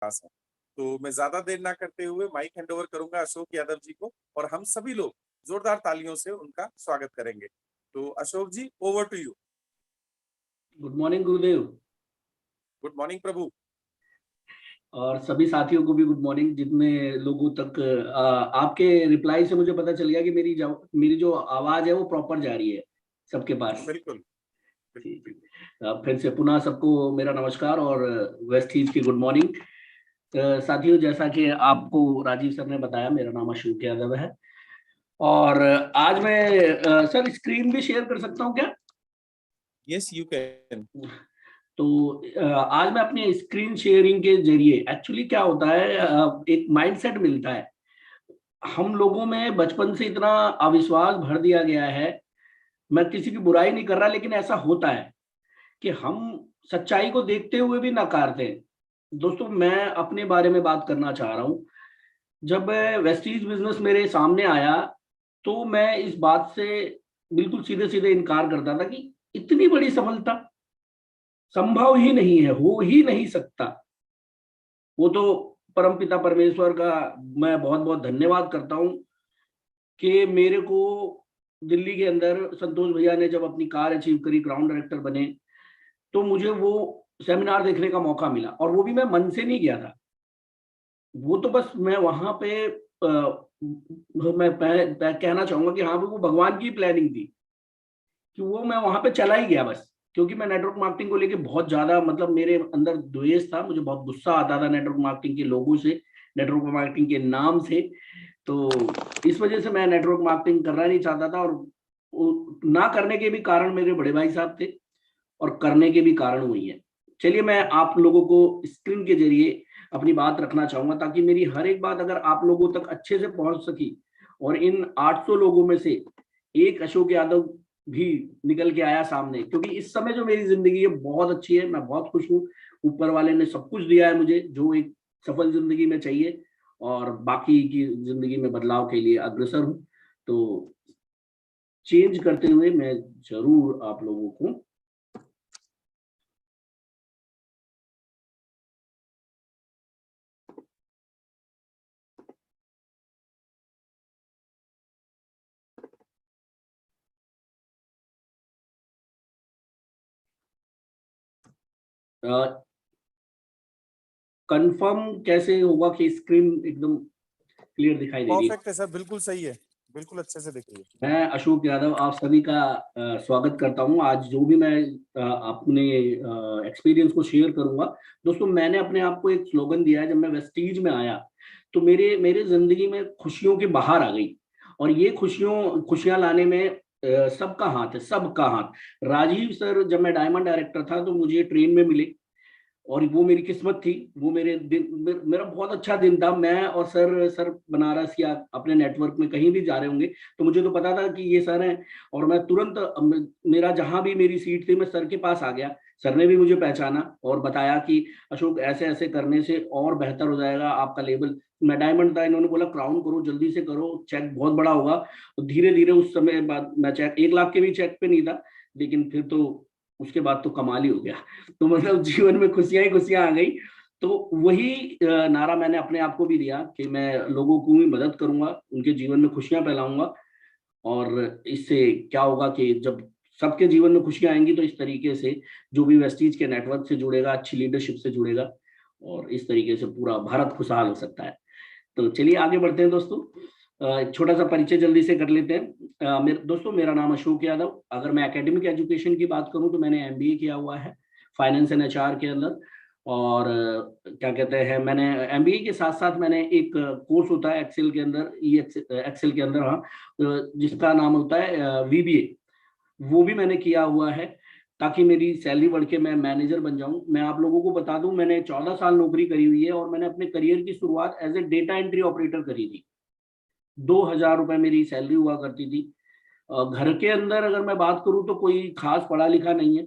पास है। तो मैं ज्यादा देर ना करते हुए माइक हैंड ओवर करूंगा अशोक यादव जी को, और हम सभी लोग जोरदार तालियों से उनका स्वागत करेंगे। तो Ashok ji, over to you. Good morning गुरुदेव। गुड मॉर्निंग प्रभु। और सभी साथियों को भी गुड मॉर्निंग, जितने लोगों तक आपके रिप्लाई से मुझे पता चल गया कि मेरी जो आवाज है वो प्रॉपर जा रही है सबके पास। बिल्कुल जी बिल्कुल। जी। फिर से पुनः सबको मेरा नमस्कार और वेस्ट ईस्ट की गुड मॉर्निंग। साथियों, जैसा कि आपको राजीव सर ने बताया, मेरा नाम अशोक यादव है और आज मैं सर स्क्रीन भी शेयर कर सकता हूँ क्या? Yes you can. तो आज मैं अपने स्क्रीन शेयरिंग के जरिए, एक्चुअली क्या होता है, एक माइंडसेट मिलता है। हम लोगों में बचपन से इतना अविश्वास भर दिया गया है। मैं किसी की बुराई नहीं कर रहा, लेकिन ऐसा होता है कि हम सच्चाई को देखते हुए भी नकारते हैं। दोस्तों, मैं अपने बारे में बात करना चाह रहा हूँ। जब वेस्टीज बिजनेस मेरे सामने आया तो मैं इस बात से बिल्कुल सीधे सीधे इनकार करता था कि इतनी बड़ी सफलता संभव ही नहीं है, हो ही नहीं सकता। वो तो परमपिता परमेश्वर का मैं बहुत बहुत धन्यवाद करता हूँ कि मेरे को दिल्ली के अंदर संतोष भैया ने जब अपनी कार अचीव करी, क्राउन डायरेक्टर बने, तो मुझे वो सेमिनार देखने का मौका मिला और वो भी मैं मन से नहीं गया था। वो तो बस मैं वहां पे मैं कहना चाहूंगा कि हाँ, वो भगवान की प्लानिंग थी कि वो मैं वहां पे चला ही गया बस। क्योंकि मैं नेटवर्क मार्केटिंग को लेके बहुत ज्यादा, मतलब मेरे अंदर द्वेष था, मुझे बहुत गुस्सा आता था नेटवर्क मार्केटिंग के लोगों से, नेटवर्क मार्केटिंग के नाम से। तो इस वजह से मैं नेटवर्क मार्केटिंग करना नहीं चाहता था, और ना करने के भी कारण मेरे बड़े भाई साहब थे और करने के भी कारण हुई है। चलिए, मैं आप लोगों को स्क्रीन के जरिए अपनी बात रखना चाहूंगा ताकि मेरी हर एक बात अगर आप लोगों तक अच्छे से पहुंच सकी और इन 800 लोगों में से एक अशोक यादव भी निकल के आया सामने। क्योंकि इस समय जो मेरी जिंदगी है बहुत अच्छी है, मैं बहुत खुश हूँ। ऊपर वाले ने सब कुछ दिया है मुझे जो एक सफल जिंदगी में चाहिए, और बाकी की जिंदगी में बदलाव के लिए अग्रसर हूँ। तो चेंज करते हुए मैं जरूर आप लोगों को कंफर्म कैसे होगा कि स्क्रीन एकदम क्लियर दिखाई दे रही है? परफेक्ट है सर, बिल्कुल सही है, बिल्कुल अच्छे से दिख रही है। मैं अशोक यादव आप सभी का स्वागत करता हूं। आज जो भी मैं अपने एक्सपीरियंस को शेयर करूंगा। दोस्तों, मैंने अपने आप को एक स्लोगन दिया है, जब मैं वेस्टीज में आया तो मेरे मेरे जिंदगी में खुशियों की बहार आ गई। और ये खुशियां लाने में सबका हाथ है, सबका हाथ। राजीव सर जब मैं डायमंड डायरेक्टर था तो मुझे ट्रेन में मिले, और वो मेरी किस्मत थी। वो मेरा बहुत अच्छा दिन था। मैं और सर बनारस या अपने नेटवर्क में कहीं भी जा रहे होंगे तो मुझे तो पता था कि ये सर हैं, और मैं तुरंत मेरा जहां भी मेरी सीट थी मैं सर के पास आ गया। सर ने भी मुझे पहचाना और बताया कि अशोक, ऐसे ऐसे करने से और बेहतर हो जाएगा आपका लेवल। मैं डायमंड था, इन्होंने बोला क्राउन करो, जल्दी से करो, चेक बहुत बड़ा होगा। तो धीरे धीरे उस समय बाद मैं चेक 1 लाख के भी चेक पे नहीं था, लेकिन फिर तो उसके बाद तो कमाल ही हो गया। तो मतलब जीवन में खुशियां ही खुशियां आ गई। तो वही नारा मैंने अपने आप को भी दिया कि मैं लोगों को भी मदद करूंगा, उनके जीवन में खुशियां फैलाऊंगा। और इससे क्या होगा कि जब सबके जीवन में खुशियां आएंगी तो इस तरीके से जो भी वेस्टीज के नेटवर्क से जुड़ेगा, अच्छी लीडरशिप से जुड़ेगा, और इस तरीके से पूरा भारत खुशहाल हो सकता है। तो चलिए आगे बढ़ते हैं दोस्तों। एक छोटा सा परिचय जल्दी से कर लेते हैं। दोस्तों, मेरा नाम अशोक यादव। अगर मैं एकेडमिक एजुकेशन की बात करूं तो मैंने एमबीए किया हुआ है फाइनेंस एंड एचआर के अंदर। और क्या कहते हैं, मैंने एमबीए के साथ साथ मैंने एक कोर्स होता है एक्सेल के अंदर, एक्सेल के अंदर, हाँ, जिसका नाम होता है वीबीए। वो भी मैंने किया हुआ है ताकि मेरी सैलरी बढ़ के मैं मैनेजर बन जाऊं। मैं आप लोगों को बता दूं, मैंने 14 साल नौकरी करी हुई है और मैंने अपने करियर की शुरुआत as a data entry operator करी थी। 2,000 रुपए मेरी सैलरी हुआ करती थी। घर के अंदर अगर मैं बात करूं तो कोई खास पढ़ा लिखा नहीं है।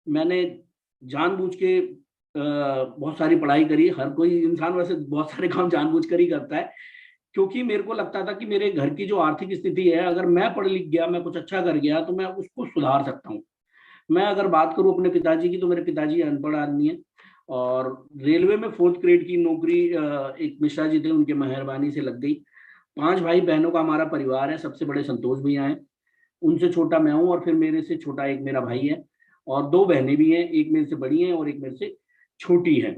मैंने जानबूझ के बहुत सारी पढ़ाई करी। हर कोई इंसान वैसे बहुत सारे काम जानबूझ कर ही करता है, क्योंकि मेरे को लगता था कि मेरे घर की जो आर्थिक स्थिति है, अगर मैं पढ़ लिख गया, मैं कुछ अच्छा कर गया तो मैं उसको सुधार सकता हूँ। मैं अगर बात करूं अपने पिताजी की तो मेरे पिताजी अनपढ़ आदमी है, और रेलवे में 4th ग्रेड की नौकरी एक मिश्रा जी थे, उनके मेहरबानी से लग गई। 5 भाई बहनों का हमारा परिवार है। सबसे बड़े संतोष भैया हैं, उनसे छोटा मैं हूँ, और फिर मेरे से छोटा एक मेरा भाई है, और 2 बहनें भी हैं, एक मेरे से बड़ी हैं और एक मेरे से छोटी है।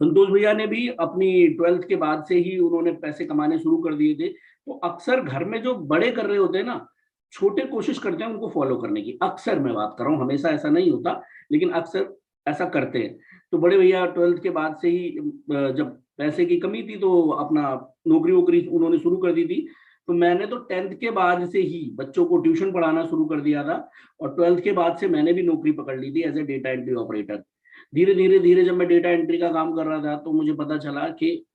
संतोष भैया ने भी अपनी 12th के बाद से ही उन्होंने पैसे कमाने शुरू कर दिए थे। तो अक्सर घर में जो बड़े कर रहे होते हैं ना, छोटे कोशिश करते हैं उनको फॉलो करने की। अक्सर मैं बात कर रहा हूँ, हमेशा ऐसा नहीं होता, लेकिन अक्सर ऐसा करते हैं। तो बड़े भैया 12th के बाद से ही जब पैसे की कमी थी तो अपना नौकरी वोकरी उन्होंने शुरू कर दी थी। तो मैंने तो 10th के बाद से ही बच्चों को ट्यूशन पढ़ाना शुरू कर दिया था, और 12th के बाद से मैंने भी नौकरी पकड़ ली थी as a data entry operator. धीरे धीरे धीरे जब मैं डेटा एंट्री का काम कर रहा था तो मुझे पता चला कि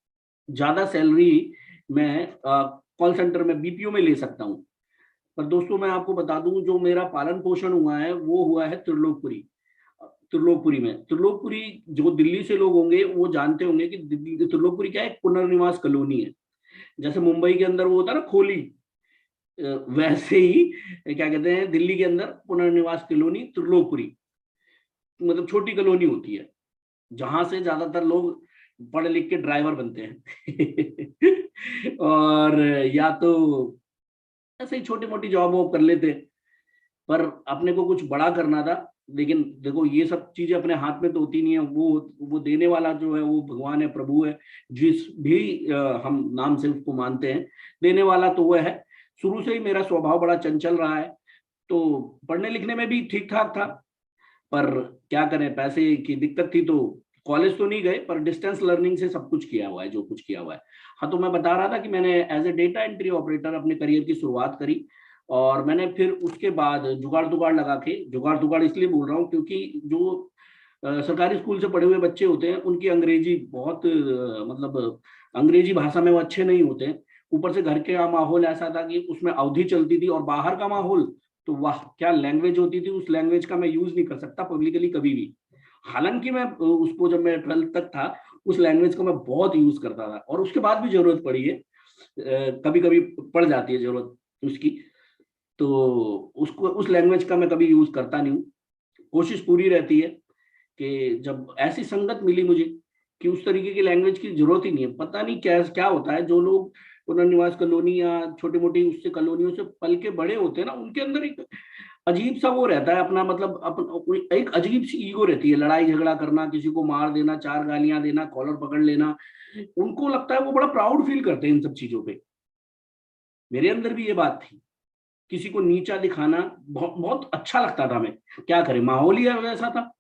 ज्यादा सैलरी मैं कॉल सेंटर में बीपीओ में ले सकता हूँ। पर दोस्तों मैं आपको बता दूं, जो मेरा पालन पोषण हुआ है वो हुआ है त्रिलोकपुरी। त्रिलोकपुरी में, त्रिलोकपुरी जो दिल्ली से लोग होंगे वो जानते होंगे कि त्रिलोकपुरी क्या है, एक पुनर्निवास कॉलोनी है। जैसे मुंबई के अंदर वो होता है ना खोली, वैसे ही क्या कहते हैं दिल्ली के अंदर पुनर्निवास कॉलोनी त्रिलोकपुरी, मतलब छोटी कॉलोनी होती है जहां से ज्यादातर लोग पढ़ लिख के ड्राइवर बनते हैं और या तो ऐसे ही छोटी मोटी जॉब वॉब कर लेते। पर अपने को कुछ बड़ा करना था। लेकिन देखो ये सब चीजें अपने हाथ में तो होती नहीं है, वो देने वाला जो है वो भगवान है, प्रभु है, जिस भी हम नाम से उसको मानते हैं, देने वाला तो वो है। शुरू से ही मेरा स्वभाव बड़ा चंचल रहा है, तो पढ़ने लिखने में भी ठीक ठाक था। पर क्या करें, पैसे की दिक्कत थी, तो कॉलेज तो नहीं गए, पर डिस्टेंस लर्निंग से सब कुछ किया हुआ है जो कुछ किया हुआ है। हाँ, तो मैं बता रहा था कि मैंने as a data entry operator अपने करियर की शुरुआत करी, और मैंने फिर उसके बाद जुगाड़ दुगाड़ लगा के, जुगाड़ दुगाड़ इसलिए बोल रहा हूँ क्योंकि जो सरकारी स्कूल से पढ़े हुए बच्चे होते हैं उनकी अंग्रेजी बहुत मतलब अंग्रेजी भाषा में वो अच्छे नहीं होते हैं। ऊपर से घर का माहौल ऐसा था कि उसमें अवधि चलती थी, और बाहर का माहौल तो वाह क्या लैंग्वेज होती थी, उस लैंग्वेज का मैं यूज नहीं कर सकता पब्लिकली कभी भी। हालांकि मैं उसको जब मैं 12th तक था उस लैंग्वेज को मैं बहुत यूज करता था, और उसके बाद भी जरूरत पड़ी है, कभी कभी पड़ जाती है जरूरत उसकी, तो उसको उस लैंग्वेज का मैं कभी यूज करता नहीं हूँ। कोशिश पूरी रहती है कि जब ऐसी संगत मिली मुझे कि उस तरीके की लैंग्वेज की जरूरत ही नहीं है। पता नहीं क्या क्या होता है, जो लोग पुनर्निवास कॉलोनी या छोटी मोटी उससे कॉलोनियों से पल के बड़े होते हैं ना, उनके अंदर एक अजीब सा वो रहता है अपना, मतलब एक अजीब सी ईगो रहती है, लड़ाई झगड़ा करना, किसी को मार देना, 4 गालियां देना, कॉलर पकड़ लेना। उनको लगता है वो बड़ा प्राउड फील करते हैं इन सब चीजों पे। मेरे अंदर भी ये बात थी, किसी को नीचा दिखाना बहुत बहुत अच्छा लगता था। मैं क्या करें, माहौल ही वैसा था।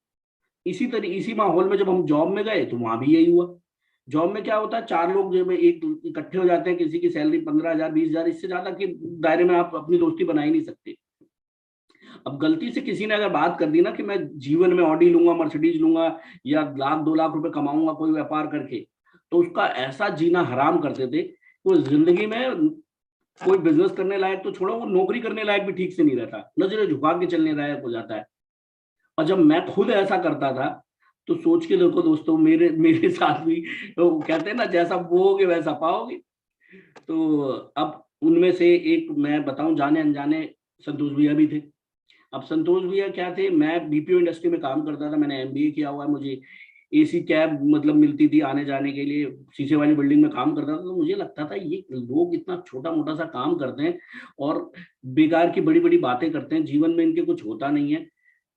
इसी माहौल में जब हम जॉब में गए तो वहां भी यही हुआ। जॉब में क्या होता है, 4 लोग जो है एक इकट्ठे हो जाते हैं, किसी की सैलरी 15,000 20,000, इससे ज्यादा के दायरे में आप अपनी दोस्ती बना ही नहीं सकते। अब गलती से किसी ने अगर बात कर दी ना कि मैं जीवन में ऑडी लूंगा, मर्सिडीज लूंगा, या 1,00,000 2,00,000 रुपए कमाऊंगा कोई व्यापार करके, तो उसका ऐसा जीना हराम करते थे। तो जिंदगी में कोई बिजनेस करने लायक तो छोड़ो, वो नौकरी करने लायक भी ठीक से नहीं रहता, नजरें झुका के चलने लायक हो जाता है। और जब मैं खुद ऐसा करता था तो सोच के देखो दोस्तों, मेरे मेरे साथ भी तो कहते हैं ना, जैसा बोओगे वैसा पाओगे। तो अब उनमें से एक मैं बताऊं, जाने अनजाने संतोष भैया भी थे। अब संतोष भैया क्या थे, मैं बीपीओ इंडस्ट्री में काम करता था, मैंने एमबीए किया हुआ है, मुझे एसी कैब मतलब मिलती थी आने जाने के लिए, शीशे वाली बिल्डिंग में काम करता था। तो मुझे लगता था ये लोग इतना छोटा मोटा सा काम करते हैं और बेकार की बड़ी बड़ी बातें करते हैं, जीवन में इनके कुछ होता नहीं है।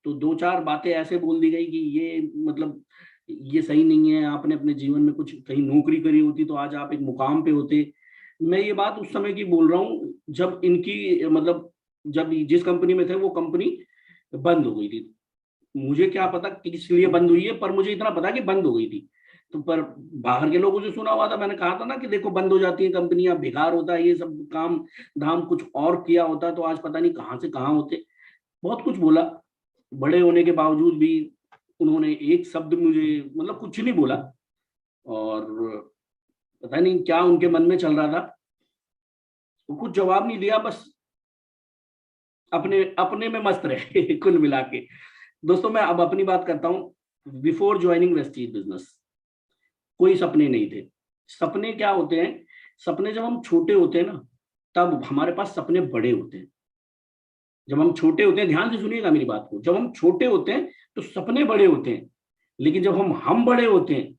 तो 2-4 बातें ऐसे बोल दी गई कि ये मतलब ये सही नहीं है, आपने अपने जीवन में कुछ कहीं नौकरी करी होती तो आज आप एक मुकाम पे होते। मैं ये बात उस समय की बोल रहा हूँ जब इनकी मतलब जब जिस कंपनी में थे वो कंपनी बंद हो गई थी। मुझे क्या पता किस लिए बंद हुई है, पर मुझे इतना पता कि बंद हो गई थी। तो पर बाहर के लोगों से सुना हुआ था, मैंने कहा था ना कि देखो बंद हो जाती है कंपनियां, बेकार होता है ये सब काम धाम, कुछ और किया होता तो आज पता नहीं कहाँ से कहाँ होते। बहुत कुछ बोला, बड़े होने के बावजूद भी उन्होंने एक शब्द मुझे मतलब कुछ नहीं बोला, और पता नहीं क्या उनके मन में चल रहा था, वो कुछ जवाब नहीं दिया, बस अपने अपने में मस्त रहे कुल मिला के। दोस्तों मैं अब अपनी बात करता हूँ। बिफोर ज्वाइनिंग वेस्टीज बिजनेस कोई सपने नहीं थे। सपने क्या होते हैं, सपने जब हम छोटे होते हैं ना तब हमारे पास सपने बड़े होते हैं। जब हम छोटे होते हैं, ध्यान से सुनिएगा मेरी बात को, जब हम छोटे होते हैं तो सपने बड़े होते हैं, लेकिन जब हम बड़े होते हैं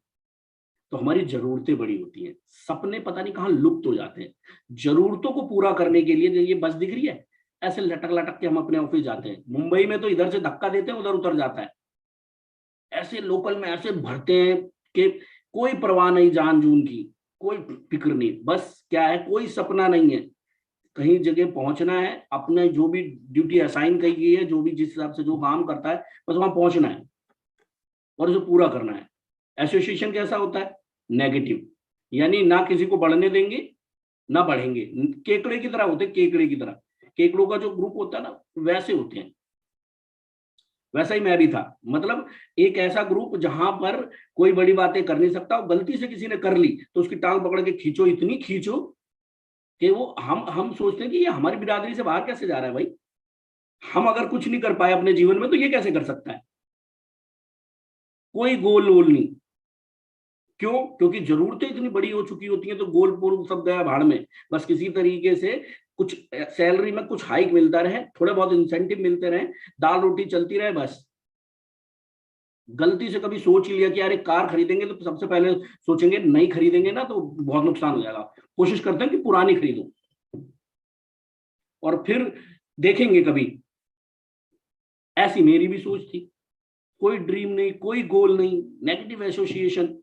तो हमारी जरूरतें बड़ी होती हैं, सपने पता नहीं कहाँ लुप्त हो जाते हैं। जरूरतों को पूरा करने के लिए जो ये बस दिख रही है, ऐसे लटक लटक के हम अपने ऑफिस जाते हैं। मुंबई में तो इधर से धक्का देते हैं, उधर उतर जाता है। ऐसे लोकल में ऐसे भरते हैं कि कोई परवाह नहीं जान जून की, कोई फिक्र नहीं। बस क्या है, कोई सपना नहीं है, कहीं जगह पहुंचना है, अपने जो भी ड्यूटी असाइन की गई है, जो भी जिस हिसाब से जो काम करता है, बस वहां पहुंचना है और उसे पूरा करना है। एसोसिएशन कैसा होता है? नेगेटिव, यानी ना किसी को बढ़ने देंगे ना बढ़ेंगे। केकड़े की तरह होते हैं, केकड़े की तरह। केकड़ों का जो ग्रुप होता है ना, वैसे होते हैं। वैसा ही मैं भी था, मतलब एक ऐसा ग्रुप जहां पर कोई बड़ी बातें कर नहीं सकता, और गलती से किसी ने कर ली तो उसकी टांग पकड़ के खींचो, इतनी खींचो कि वो हम सोचते हैं कि ये हमारी बिरादरी से बाहर कैसे जा रहा है भाई। हम अगर कुछ नहीं कर पाए अपने जीवन में तो ये कैसे कर सकता है? कोई गोल वोल नहीं। क्यों? क्योंकि जरूरतें इतनी बड़ी हो चुकी होती हैं, तो गोल पोल सब गया भाड़ में। बस किसी तरीके से कुछ सैलरी में कुछ हाइक मिलता रहे, थोड़े बहुत इंसेंटिव मिलते रहे, दाल रोटी चलती रहे बस। गलती से कभी सोच लिया कि यार एक कार खरीदेंगे तो सबसे पहले सोचेंगे नहीं खरीदेंगे ना तो बहुत नुकसान हो जाएगा, कोशिश करते हैं कि पुरानी खरीदो, और फिर देखेंगे कभी। ऐसी मेरी भी सोच थी, कोई ड्रीम नहीं, कोई गोल नहीं, नेगेटिव एसोसिएशन।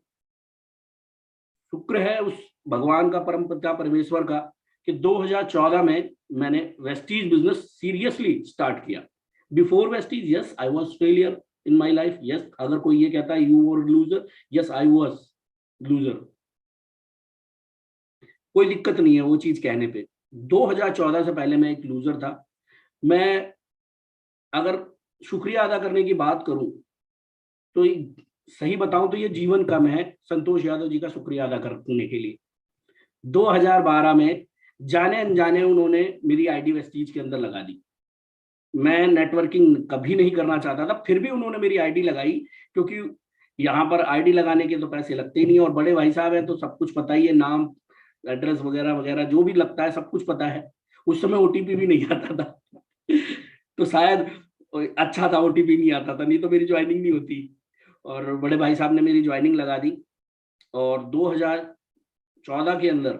शुक्र है उस भगवान का, परम पिता परमेश्वर का, कि 2014 में मैंने वेस्टीज बिजनेस सीरियसली स्टार्ट किया। Before Vestige, yes I was failure in my life. Yes, अगर कोई ये कहता है you were loser, yes I was loser. कोई दिक्कत नहीं है वो चीज कहने पे। 2014 से पहले मैं एक लूजर था। मैं अगर शुक्रिया अदा करने की बात करूं तो सही बताऊं तो ये जीवन कम है संतोष यादव जी का शुक्रिया अदा करने के लिए। 2012 में जाने अनजाने उन्होंने मेरी आईडी वेस्टीज के अंदर लगा दी। मैं नेटवर्किंग कभी नहीं करना चाहता था, फिर भी उन्होंने मेरी आईडी लगाई, क्योंकि यहाँ पर आईडी लगाने के तो पैसे लगते ही नहीं, और बड़े भाई साहब हैं तो सब कुछ पता ही है, नाम एड्रेस वगैरह वगैरह जो भी लगता है सब कुछ पता है। उस समय ओटीपी भी नहीं आता था तो शायद अच्छा था ओटीपी नहीं आता था, नहीं तो मेरी ज्वाइनिंग नहीं होती। और बड़े भाई साहब ने मेरी ज्वाइनिंग लगा दी, और 2014 के अंदर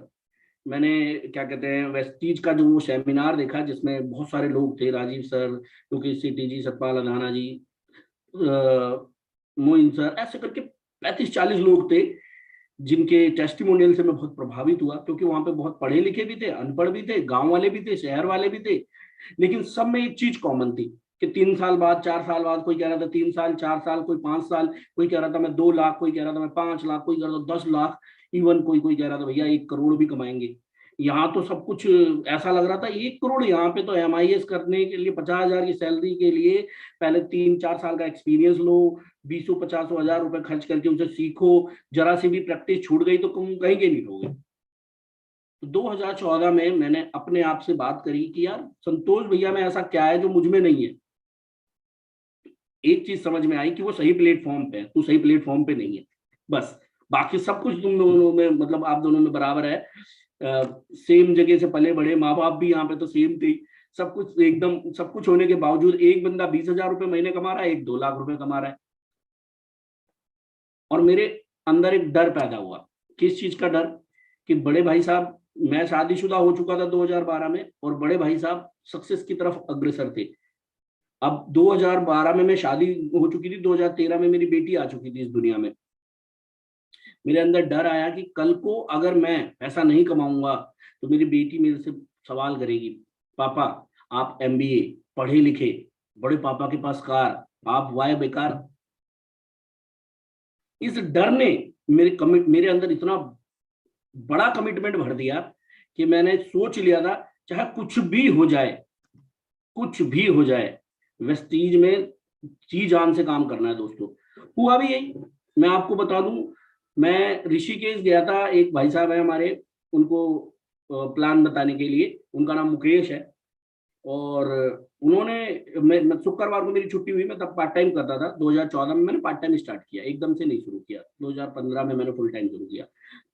मैंने क्या कहते हैं वेस्टीज का जो वो सेमिनार देखा, जिसमें बहुत सारे लोग थे, राजीव सर, लोकेश सेठी जी, सतपाल अधाना जी, मोइन सर, ऐसे करके 35-40 लोग थे जिनके टेस्टिमोनियल से मैं बहुत प्रभावित हुआ, क्योंकि वहां पे बहुत पढ़े लिखे भी थे, अनपढ़ भी थे, गांव वाले भी थे, शहर वाले भी थे, लेकिन सब में एक चीज कॉमन थी कि 3 साल बाद, 4 साल बाद, कोई कह रहा था 3 साल, 4 साल, कोई 5 साल, कोई कह रहा था मैं 2 लाख, कोई कह रहा था मैं 5 लाख, कोई कह रहा था 10 लाख, इवन कोई कह रहा था भैया 1 करोड़ भी कमाएंगे। यहाँ तो सब कुछ ऐसा लग रहा था 1 करोड़, यहाँ पे तो MIS करने के लिए 50,000 की सैलरी के लिए पहले 3-4 साल का एक्सपीरियंस लो, 20-50 हजार रुपए खर्च करके उसे सीखो, जरा सी भी प्रैक्टिस छूट गई तो तुम कहीं के नहीं रहोगे। तो 2014 में मैंने अपने आप से बात करी कि यार संतोष भैया में ऐसा क्या है जो मुझ में नहीं है। एक चीज समझ में आई कि वो सही प्लेटफॉर्म पे है, तू सही प्लेटफॉर्म पे नहीं है, बस बाकी सब कुछ तुम दोनों में, मतलब आप दोनों में बराबर है। सेम जगह से पले बड़े, माँ बाप भी यहाँ पे तो सेम थे, सब कुछ एकदम, सब कुछ होने के बावजूद एक बंदा 20,000 रुपए महीने कमा रहा है, एक 2 लाख रुपए कमा रहा है। और मेरे अंदर एक डर पैदा हुआ। किस चीज का डर? कि बड़े भाई साहब, मैं शादीशुदा हो चुका था 2012 में, और बड़े भाई साहब सक्सेस की तरफ अग्रसर थे। अब 2012 में मैं शादी हो चुकी थी, 2013 में मेरी बेटी आ चुकी थी इस दुनिया में। मेरे अंदर डर आया कि कल को अगर मैं पैसा नहीं कमाऊंगा तो मेरी बेटी मेरे से सवाल करेगी, पापा आप MBA पढ़े लिखे, बड़े पापा के पास कार, आप वाय बेकार। इस डर ने मेरे अंदर इतना बड़ा कमिटमेंट भर दिया कि मैंने सोच लिया था चाहे कुछ भी हो जाए, कुछ भी हो जाए, वेस्टीज में जी जान से काम करना है दोस्तों। हुआ भी यही। मैं आपको बता दूं, मैं ऋषिकेश गया था, एक भाई साहब है हमारे, उनको प्लान बताने के लिए, उनका नाम मुकेश है, और उन्होंने, मैं शुक्रवार को मेरी छुट्टी हुई, मैं तब पार्ट टाइम करता था। 2014 में मैंने पार्ट टाइम स्टार्ट किया, एकदम से नहीं शुरू किया, 2015 में मैंने फुल टाइम शुरू किया।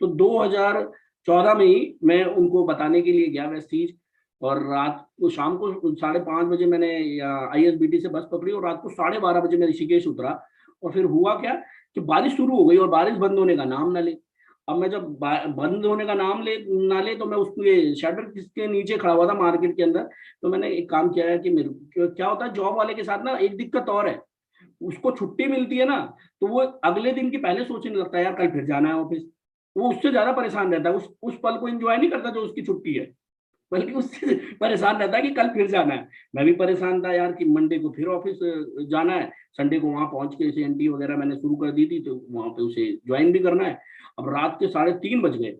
तो 2014 में ही मैं उनको बताने के लिए गया वेस्टीज, और रात को, शाम को 5:30 बजे मैंने ISBT से बस पकड़ी, और रात को 12:30 बजे मैं ऋषिकेश उतरा, और फिर हुआ क्या कि बारिश शुरू हो गई और बारिश बंद होने का नाम ना ले। अब मैं जब बंद होने का नाम ना ले तो मैं उसके शटर के नीचे खड़ा हुआ था मार्केट के अंदर। तो मैंने एक काम किया है कि मेरे क्या होता है जॉब वाले के साथ ना एक दिक्कत और है, उसको छुट्टी मिलती है ना तो वो अगले दिन की पहले सोचने लगता है यार कल फिर जाना है ऑफिस। वो उससे ज्यादा परेशान रहता है, उस पल को एंजॉय नहीं करता जो उसकी छुट्टी है, बल्कि उससे परेशान रहता है कि कल फिर जाना है। मैं भी परेशान था यार कि मंडे को फिर ऑफिस जाना है, संडे को वहां पहुंच के एंट्री वगैरह मैंने शुरू कर दी थी तो वहां पे उसे ज्वाइन भी करना है। अब रात के 3:30 बज गए,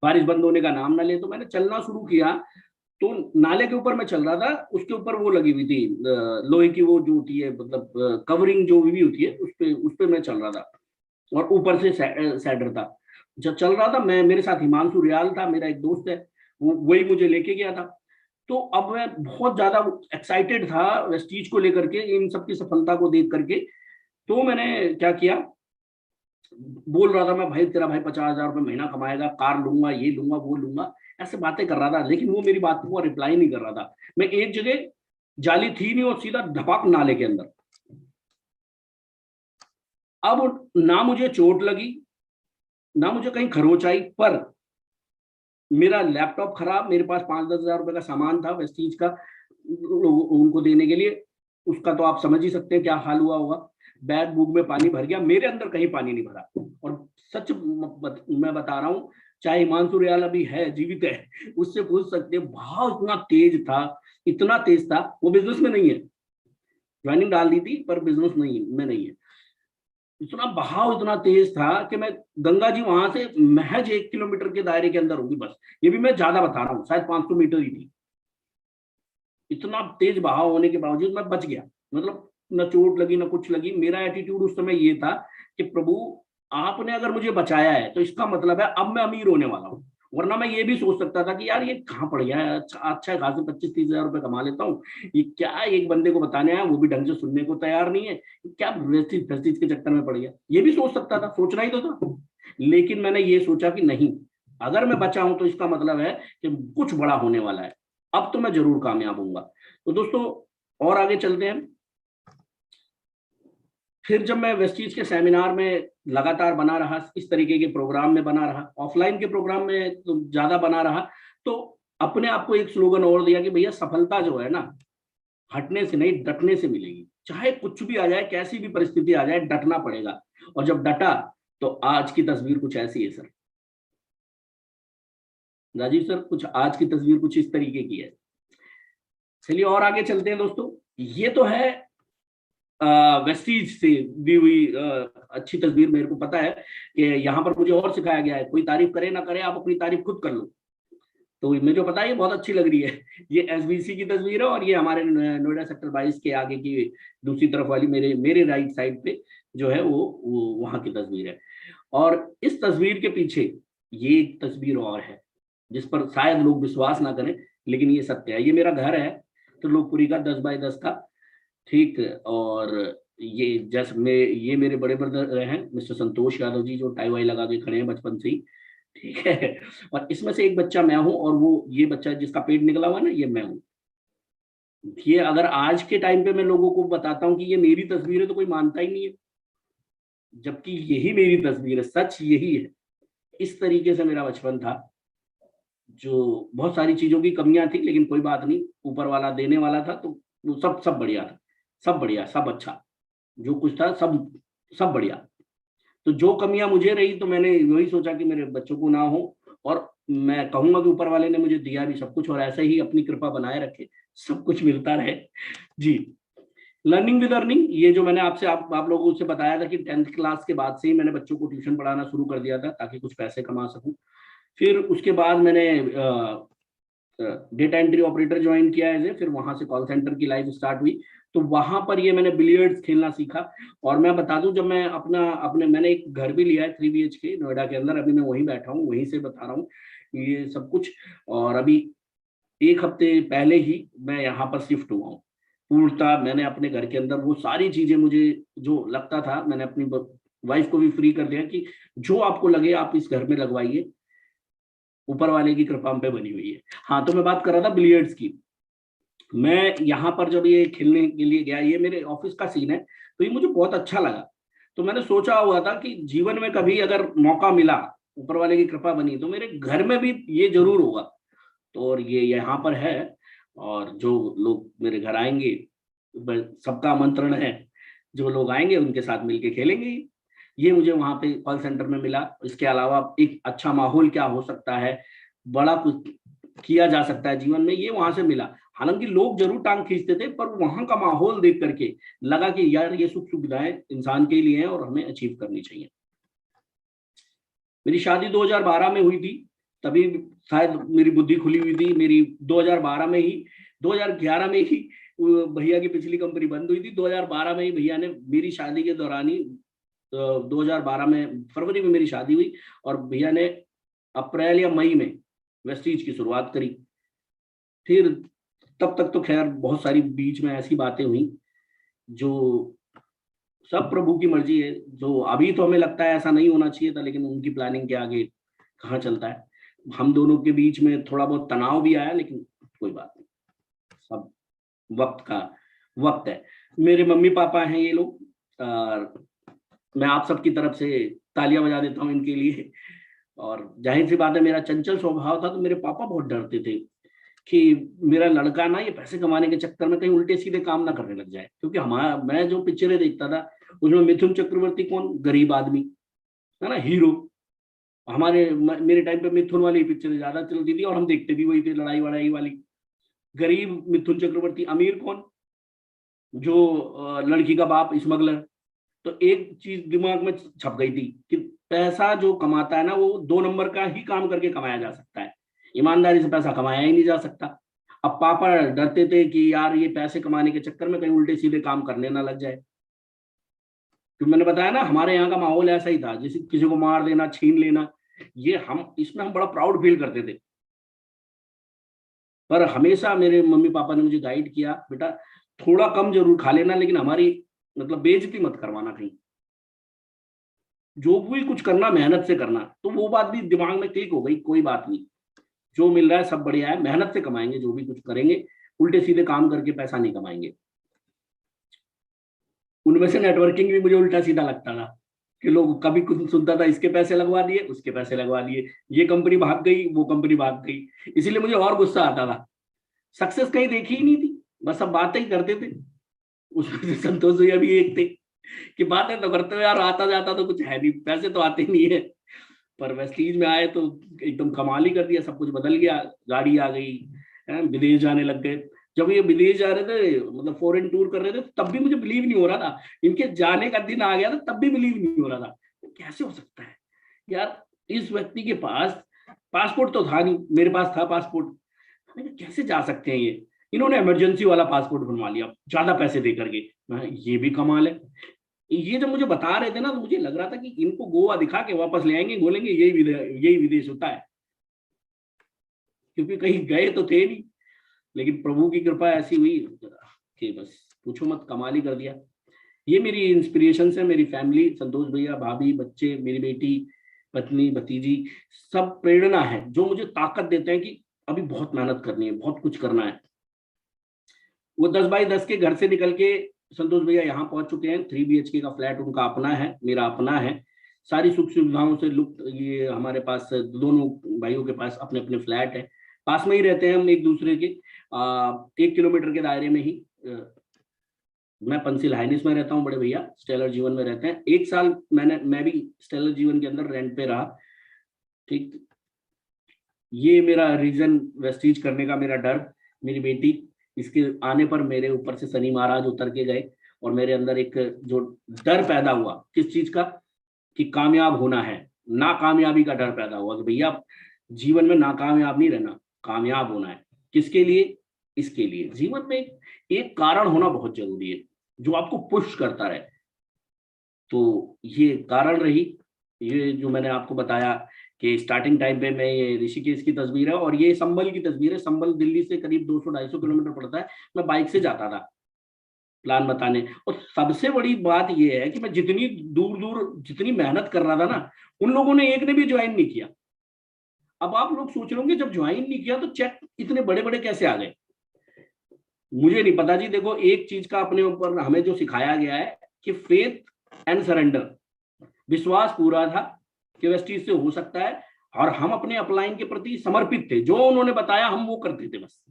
बारिश बंद होने का नाम ना ले, तो मैंने चलना शुरू किया। तो नाले के ऊपर मैं चल रहा था, उसके ऊपर वो लगी हुई थी लोहे की वो जो होती है मतलब कवरिंग जो भी होती है उस पे मैं चल रहा था और ऊपर से सैडर था। जब चल रहा था मैं, मेरे साथ हिमांशु रियाल था, मेरा एक दोस्त है, वही मुझे लेके गया था। तो अब मैं बहुत ज्यादा एक्साइटेड था वेस्टीज को लेकर के, इन सबकी सफलता को देख करके। तो मैंने क्या किया, बोल रहा था मैं भाई तेरा भाई 50,000 रुपये महीना कमाएगा, कार लूंगा, ये लूंगा वो लूंगा, ऐसे बातें कर रहा था। लेकिन वो मेरी बात को रिप्लाई नहीं कर रहा था। मैं एक जगह जाली थी नहीं और सीधा धपाक नाले के अंदर। अब ना मुझे चोट लगी ना मुझे कहीं खरोच आई, पर मेरा लैपटॉप खराब, मेरे पास 5-10 हजार रुपए का सामान था वेस्टीज का उनको देने के लिए, उसका तो आप समझ ही सकते हैं क्या हाल हुआ होगा। बैग बुक में पानी भर गया, मेरे अंदर कहीं पानी नहीं भरा। और सच मैं बता रहा हूँ, चाहे हिमांशु रियाल अभी है, जीवित है, उससे पूछ सकते हैं, भाव इतना तेज था, इतना तेज था। वो बिजनेस में नहीं है, ज्वाइनिंग डाल दी थी पर बिजनेस नहीं है। इतना बहाव इतना तेज था कि मैं, गंगा जी वहां से महज 1 किलोमीटर के दायरे के अंदर होगी बस, ये भी मैं ज्यादा बता रहा हूँ, शायद 500 मीटर ही थी। इतना तेज बहाव होने के बावजूद मैं बच गया, मतलब न चोट लगी न कुछ लगी। मेरा एटीट्यूड उस समय ये था कि प्रभु आपने अगर मुझे बचाया है तो इसका मतलब है अब मैं अमीर होने वाला हूँ। वरना मैं ये भी सोच सकता था कि यार ये कहाँ पड़ गया है, अच्छा खासे 25-30 हजार रुपए कमा लेता हूँ, ये क्या एक बंदे को बताने आया, वो भी ढंग से सुनने को तैयार नहीं है, क्या वेस्टिज के चक्कर में पड़ गया। ये भी सोच सकता था, सोचना ही तो था। लेकिन मैंने ये सोचा कि नहीं, अगर मैं बचा हूं तो इसका मतलब है कि कुछ बड़ा होने वाला है, अब तो मैं जरूर कामयाब होऊंगा। तो दोस्तों और आगे चलते हैं। फिर जब मैं वेस्टीज के सेमिनार में लगातार बना रहा, इस तरीके के प्रोग्राम में बना रहा, ऑफलाइन के प्रोग्राम में तो ज्यादा बना रहा, तो अपने आप को एक स्लोगन और दिया कि भैया सफलता जो है ना, हटने से नहीं डटने से मिलेगी। चाहे कुछ भी आ जाए, कैसी भी परिस्थिति आ जाए, डटना पड़ेगा। और जब डटा तो आज की तस्वीर कुछ ऐसी है सर। राजीव सर, कुछ आज की तस्वीर कुछ इस तरीके की है। चलिए और आगे चलते हैं दोस्तों। ये तो है वेस्टीज से दी हुई अच्छी तस्वीर। मेरे को पता है कि यहाँ पर मुझे और सिखाया गया है, कोई तारीफ करे ना करे, आप अपनी तारीफ खुद कर लो। तो मुझे जो पता है ये बहुत अच्छी लग रही है। ये एसबीसी की तस्वीर है और ये हमारे नोएडा सेक्टर 22 के आगे की दूसरी तरफ वाली मेरे मेरे राइट साइड पे जो है वो वहां की तस्वीर है। और इस तस्वीर के पीछे ये एक तस्वीर और है जिस पर शायद लोग विश्वास ना करें, लेकिन ये सत्य है। ये मेरा घर है त्रिलोकपुरी का, 10x10 का, ठीक। और ये जैसे ये मेरे बड़े ब्रदर हैं मिस्टर संतोष यादव जी, जो टाई वाई लगा के खड़े हैं बचपन से ही, ठीक है। और इसमें से एक बच्चा मैं हूं, और वो ये बच्चा जिसका पेट निकला हुआ है ना, ये मैं हूं। ये अगर आज के टाइम पे मैं लोगों को बताता हूँ कि ये मेरी तस्वीर है तो कोई मानता ही नहीं है, जबकि यही मेरी तस्वीर है, सच यही है। इस तरीके से मेरा बचपन था, जो बहुत सारी चीजों की कमियां थी, लेकिन कोई बात नहीं, ऊपर वाला देने वाला था, तो वो सब बढ़िया था, सब बढ़िया, सब अच्छा, जो कुछ था सब सब बढ़िया। तो जो कमियां मुझे रही तो मैंने वही सोचा कि मेरे बच्चों को ना हो, और मैं कहूंगा कि ऊपर वाले ने मुझे दिया भी सब कुछ, और ऐसे ही अपनी कृपा बनाए रखे, सब कुछ मिलता रहे जी। लर्निंग विद अर्निंग, ये जो मैंने आपसे आप लोगों से बताया था कि 10th क्लास के बाद से ही मैंने बच्चों को ट्यूशन पढ़ाना शुरू कर दिया था ताकि कुछ पैसे कमा सकूं। फिर उसके बाद मैंने डेटा एंट्री ऑपरेटर ज्वाइन किया है, फिर वहां से कॉल सेंटर की लाइफ स्टार्ट हुई। तो वहां पर ये मैंने बिलियर्ड्स खेलना सीखा। और मैं बता दूं, जब मैं मैंने एक घर भी लिया है 3 BHK नोएडा के अंदर, अभी मैं वहीं बैठा हूँ, वहीं से बता रहा हूँ ये सब कुछ। और अभी 1 हफ्ते पहले ही मैं यहाँ पर शिफ्ट हुआ हूँ। पूर्णतः मैंने अपने घर के अंदर वो सारी चीजें, मुझे जो लगता था, मैंने अपनी वाइफ को भी फ्री कर दिया कि जो आपको लगे आप इस घर में लगवाइए, ऊपर वाले की कृपा हम पे बनी हुई है। हाँ, तो मैं बात कर रहा था बिलियर्ड्स की। मैं यहाँ पर जब ये खेलने के लिए गया, ये मेरे ऑफिस का सीन है, तो ये मुझे बहुत अच्छा लगा। तो मैंने सोचा हुआ था कि जीवन में कभी अगर मौका मिला, ऊपर वाले की कृपा बनी, तो मेरे घर में भी ये जरूर होगा। तो और ये यहाँ पर है, और जो लोग मेरे घर आएंगे, सबका आमंत्रण है। जो लोग आएंगे उनके साथ मिलके खेलेंगे। ये मुझे वहां पे कॉल सेंटर में मिला। इसके अलावा एक अच्छा माहौल क्या हो सकता है, बड़ा कुछ किया जा सकता है जीवन में, ये वहां से मिला। हालांकि लोग जरूर टांग खींचते थे, पर वहां का माहौल देख करके लगा कि यार ये सुख सुविधाएं इंसान के लिए हैं और हमें अचीव करनी चाहिए। मेरी शादी 2012 में हुई थी, तभी शायद मेरी बुद्धि खुली हुई थी मेरी। 2012 में ही, 2011 में ही भैया की पिछली कंपनी बंद हुई थी। 2012 में ही भैया ने मेरी शादी के दौरान ही 2012 में फरवरी में मेरी शादी हुई, और भैया ने अप्रैल या मई में वेस्टीज की शुरुआत करी। फिर तब तक तो खैर बहुत सारी बीच में ऐसी बातें हुई जो सब प्रभु की मर्जी है। जो अभी तो हमें लगता है ऐसा नहीं होना चाहिए था, लेकिन उनकी प्लानिंग के आगे कहाँ चलता है। हम दोनों के बीच में थोड़ा बहुत तनाव भी आया, लेकिन कोई बात नहीं, सब वक्त का वक्त है। मेरे मम्मी पापा हैं ये लोग, और मैं आप सबकी तरफ से तालियां बजा देता हूँ इनके लिए। और जाहिर सी बात है, मेरा चंचल स्वभाव था, तो मेरे पापा बहुत डरते थे कि मेरा लड़का ना ये पैसे कमाने के चक्कर में कहीं उल्टे सीधे काम ना करने लग जाए। क्योंकि हमारा, मैं जो पिक्चरें देखता था उसमें मिथुन चक्रवर्ती कौन, गरीब आदमी है ना, हीरो। मेरे टाइम पे मिथुन वाली पिक्चरें ज्यादा चलती थी, और हम देखते भी वही थे, लड़ाई वड़ाई वाली। गरीब मिथुन चक्रवर्ती, अमीर कौन, जो लड़की का बाप स्मगलर। तो एक चीज दिमाग में छप गई थी कि पैसा जो कमाता है ना, वो 2 नंबर का ही काम करके कमाया जा सकता है, ईमानदारी से पैसा कमाया ही नहीं जा सकता। अब पापा डरते थे कि यार ये पैसे कमाने के चक्कर में कहीं उल्टे सीधे काम करने ना लग जाए। क्योंकि मैंने बताया ना, हमारे यहाँ का माहौल ऐसा ही था, जैसे किसी को मार देना, छीन लेना, ये हम इसमें हम बड़ा प्राउड फील करते थे। पर हमेशा मेरे मम्मी पापा ने मुझे गाइड किया, बेटा थोड़ा कम जरूर खा लेना, लेकिन हमारी मतलब बेइज्जती मत करवाना कहीं। जो भी कुछ करना मेहनत से करना। तो वो बात भी दिमाग में क्लिक हो गई, कोई बात नहीं, जो मिल रहा है सब बढ़िया है, मेहनत से कमाएंगे, जो भी कुछ करेंगे, उल्टे सीधे काम करके पैसा नहीं कमाएंगे। उनमें से नेटवर्किंग भी मुझे उल्टा सीधा लगता था कि लोग, कभी कुछ सुनता था इसके पैसे लगवा दिए, उसके पैसे लगवा दिए, ये कंपनी भाग गई, वो कंपनी भाग गई। इसीलिए मुझे और गुस्सा आता था। सक्सेस कहीं देखी ही नहीं थी, बस सब बातें ही करते थे। उसमें से संतोष भैया भी एक थे कि बातें तो करते हो यार, आता जाता तो कुछ है नहीं, पैसे तो आते नहीं है। पर वेस्टीज में आए तो एकदम कमाल ही कर दिया, सब कुछ बदल गया। गाड़ी आ गई, विदेश जाने लग गए। जब ये विदेश जा रहे थे, मतलब फॉरेन टूर कर रहे थे, तब भी मुझे बिलीव नहीं हो रहा था। इनके जाने का दिन आ गया था, तब भी बिलीव नहीं हो रहा था। कैसे हो सकता है यार, इस व्यक्ति के पास पासपोर्ट तो था नहीं, मेरे पास था पासपोर्ट, कैसे जा सकते हैं ये। इन्होंने इमरजेंसी वाला पासपोर्ट बनवा लिया ज्यादा पैसे दे करके। ये भी कमाल है। ये जब मुझे बता रहे थे ना, तो मुझे लग रहा था कि इनको गोवा दिखा के वापस ले आएंगे, बोलेंगे यही विदेश होता है, क्योंकि कहीं गए तो थे नहीं। लेकिन प्रभु की कृपा ऐसी हुई कि बस पूछो मत, कमाल ही कर दिया। ये मेरी इंस्पिरेशन है, मेरी फैमिली, संतोष भैया, भाभी, बच्चे, मेरी बेटी, पत्नी, भतीजी, सब प्रेरणा है, जो मुझे ताकत देते हैं कि अभी बहुत मेहनत करनी है, बहुत कुछ करना है। वो 10 बाई 10 के घर से निकल के संतोष भैया यहाँ पहुंच चुके हैं। 3 BHK का फ्लैट उनका अपना है, मेरा अपना है। सारी सुख सुविधाओं से लुप्त, ये हमारे पास दोनों भाइयों के पास अपने अपने फ्लैट है। पास में ही रहते हैं हम एक दूसरे के, 1 किलोमीटर के दायरे में ही। मैं पंसिल हाइनिस में रहता हूँ, बड़े भैया स्टेलर जीवन में रहते हैं। 1 साल मैं भी स्टेलर जीवन के अंदर रेंट पे रहा। ठीक, ये मेरा रीजन वेस्टीज करने का, मेरा डर, मेरी बेटी, इसके आने पर मेरे ऊपर से शनि महाराज उतर के गए, और मेरे अंदर एक जो डर पैदा हुआ, किस चीज का, कि कामयाब होना है, नाकामयाबी का डर पैदा हुआ कि भैया जीवन में नाकामयाब नहीं रहना, कामयाब होना है। किसके लिए? इसके लिए जीवन में एक कारण होना बहुत जरूरी है, जो आपको पुश करता रहे। तो ये कारण रही, ये जो मैंने आपको बताया कि स्टार्टिंग टाइम पे मैं, ये ऋषिकेश की तस्वीर है, और ये संभल की तस्वीर है। संभल दिल्ली से करीब 200-250 किलोमीटर पड़ता है। मैं बाइक से जाता था प्लान बताने। और सबसे बड़ी बात ये है कि मैं जितनी दूर दूर जितनी मेहनत कर रहा था ना, उन लोगों ने एक ने भी ज्वाइन नहीं किया। अब आप लोग सोच रहे होंगे, जब ज्वाइन नहीं किया तो चेक इतने बड़े बड़े कैसे आ गए। मुझे नहीं पता जी। देखो, एक चीज का अपने ऊपर हमें जो सिखाया गया है, कि फेथ एंड सरेंडर, विश्वास पूरा था कि वेस्टीज से हो सकता है, और हम अपने अपलाइन के प्रति समर्पित थे। जो उन्होंने बताया हम वो करते थे बस।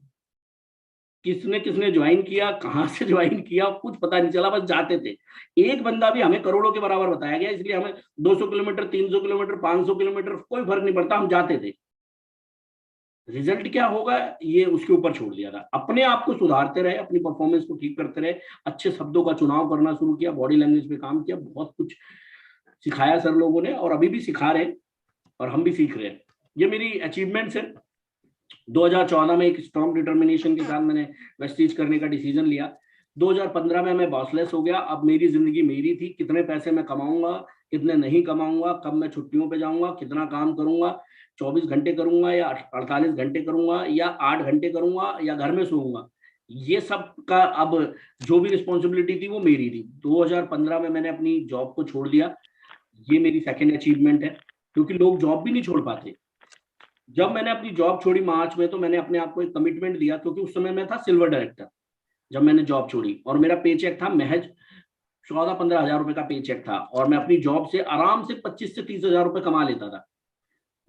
किसने किसने ज्वाइन किया, कहां से ज्वाइन किया, कुछ पता नहीं चला, बस जाते थे। एक बंदा भी हमें करोड़ों के बराबर बताया गया, इसलिए हमें 200 किलोमीटर, 300 किलोमीटर, 500 किलोमीटर कोई फर्क नहीं पड़ता, हम जाते थे। रिजल्ट क्या होगा ये उसके ऊपर छोड़ दिया था। अपने आप को सुधारते रहे, अपनी परफॉर्मेंस को ठीक करते रहे, अच्छे शब्दों का चुनाव करना शुरू किया, बॉडी लैंग्वेज पे काम किया, बहुत कुछ सिखाया सर लोगों ने, और अभी भी सिखा रहे हैं और हम भी सीख रहे हैं। ये मेरी अचीवमेंट्स है। 2014 में एक स्ट्रॉन्ग डिटर्मिनेशन के साथ मैंने वेस्टीज करने का डिसीजन लिया। 2015 में मैं बॉसलेस हो गया। अब मेरी जिंदगी मेरी थी, कितने पैसे मैं कमाऊंगा, कितने नहीं कमाऊंगा, कब मैं छुट्टियों पे जाऊंगा, कितना काम करूंगा, 24 घंटे करूंगा या 48 घंटे करूंगा या 8 घंटे करूंगा या घर में सोऊंगा, ये सब का अब जो भी रिस्पॉन्सिबिलिटी थी वो मेरी थी। 2015 में मैंने अपनी जॉब को छोड़ दिया। ये मेरी सेकेंड अचीवमेंट है, क्योंकि लोग जॉब भी नहीं छोड़ पाते। जब मैंने अपनी जॉब छोड़ी मार्च में, तो मैंने अपने आप को एक कमिटमेंट दिया, क्योंकि उस समय मैं था सिल्वर डायरेक्टर जब मैंने जॉब छोड़ी, और मेरा पे चेक था महज 14-15 हजार रुपए का पे चेक था, और मैं अपनी जॉब से आराम से 25 से 30 हजार रुपए कमा लेता था।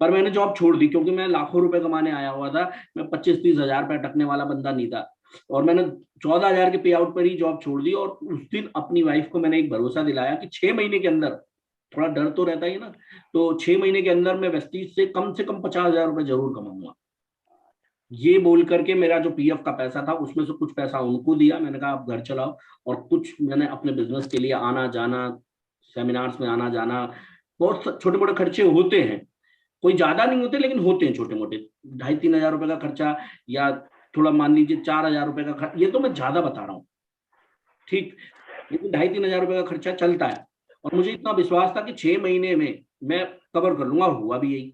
पर मैंने जॉब छोड़ दी, क्योंकि मैं लाखों रुपए कमाने आया हुआ था। मैं 25-30 हजार रुपए अटकने वाला बंदा नहीं था, और मैंने 14 हजार के पे आउट पर ही जॉब छोड़ दी। और उस दिन अपनी वाइफ को मैंने एक भरोसा दिलाया कि 6 महीने के अंदर, थोड़ा डर तो रहता ही ना, तो 6 महीने के अंदर मैं वेस्टीज से कम 50 हजार रुपए जरूर कमाऊंगा। ये बोल करके मेरा जो पीएफ का पैसा था उसमें से कुछ पैसा उनको दिया, मैंने कहा आप घर चलाओ, और कुछ मैंने अपने बिजनेस के लिए आना जाना, सेमिनार्स में आना जाना, बहुत छोटे मोटे खर्चे होते हैं, कोई ज्यादा नहीं होते लेकिन होते हैं छोटे मोटे, 2,500-3 हजार रुपए का खर्चा, या थोड़ा मान लीजिए 4 हजार रुपए का खर्चा, ये तो मैं ज्यादा बता रहा हूँ, ठीक, लेकिन 2,500-3 हजार रुपए का खर्चा चलता है। और मुझे इतना विश्वास था कि 6 महीने में मैं कवर कर लूंगा, हुआ भी यही।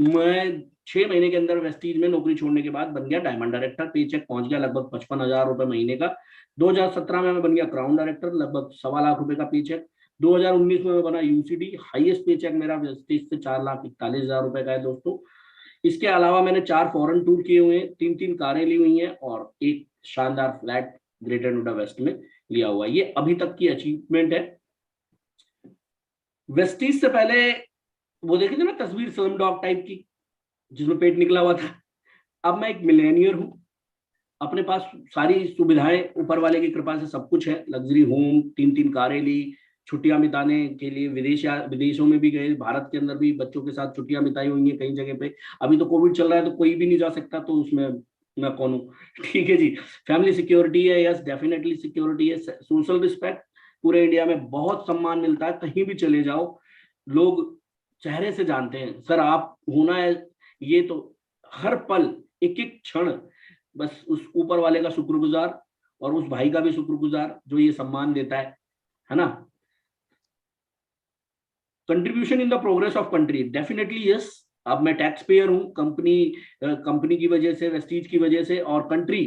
मैं 6 महीने के अंदर वेस्टीज में नौकरी छोड़ने के बाद बन गया डायमंड डायरेक्टर, पे चेक पहुंच गया लगभग 55 हजार रुपए महीने का। 2017 में मैं बन गया क्राउन डायरेक्टर, लगभग 1.25 लाख रुपए का पे चेक। 2019 में मैं बना यूसीडी, हाईएस्ट पे चेक मेरा वेस्टीज से 4,41,000 रुपए का है दोस्तों। इसके अलावा मैंने 4 फॉरेन टूर किए हुए हैं, 3 कारें ली हुई हैं, और एक शानदार फ्लैट ग्रेटर नोएडा वेस्ट में लिया हुआ है। ये अभी तक की अचीवमेंट है। वेस्टीज से पहले वो देखी थी ना तस्वीर स्लम डॉग टाइप की, जिसमें पेट निकला हुआ था। अब मैं एक मिलेनियर हूँ, अपने पास सारी सुविधाएं ऊपर वाले की कृपा से सब कुछ है, लग्जरी होम, 3 कारें ली, छुट्टियां बिताने के लिए विदेशों में भी गए, भारत के अंदर भी बच्चों के साथ छुट्टियां बिताई हुई हैं कई जगह पे। अभी तो कोविड चल रहा है तो कोई भी नहीं जा सकता, तो उसमें मैं कौन हूँ, ठीक है जी। फैमिली सिक्योरिटी है, यस डेफिनेटली सिक्योरिटी है। सोशल रिस्पेक्ट, पूरे इंडिया में बहुत सम्मान मिलता है, कहीं भी चले जाओ लोग चेहरे से जानते हैं सर आप होना है। ये तो हर पल एक एक क्षण बस उस ऊपर वाले का शुक्रगुजार, और उस भाई का भी शुक्रगुजार जो ये सम्मान देता है ना। Contribution in the progress of country, definitely yes. अब मैं टैक्स पेयर हूँ, कंपनी की वजह से, वेस्टीज की वजह से, और कंट्री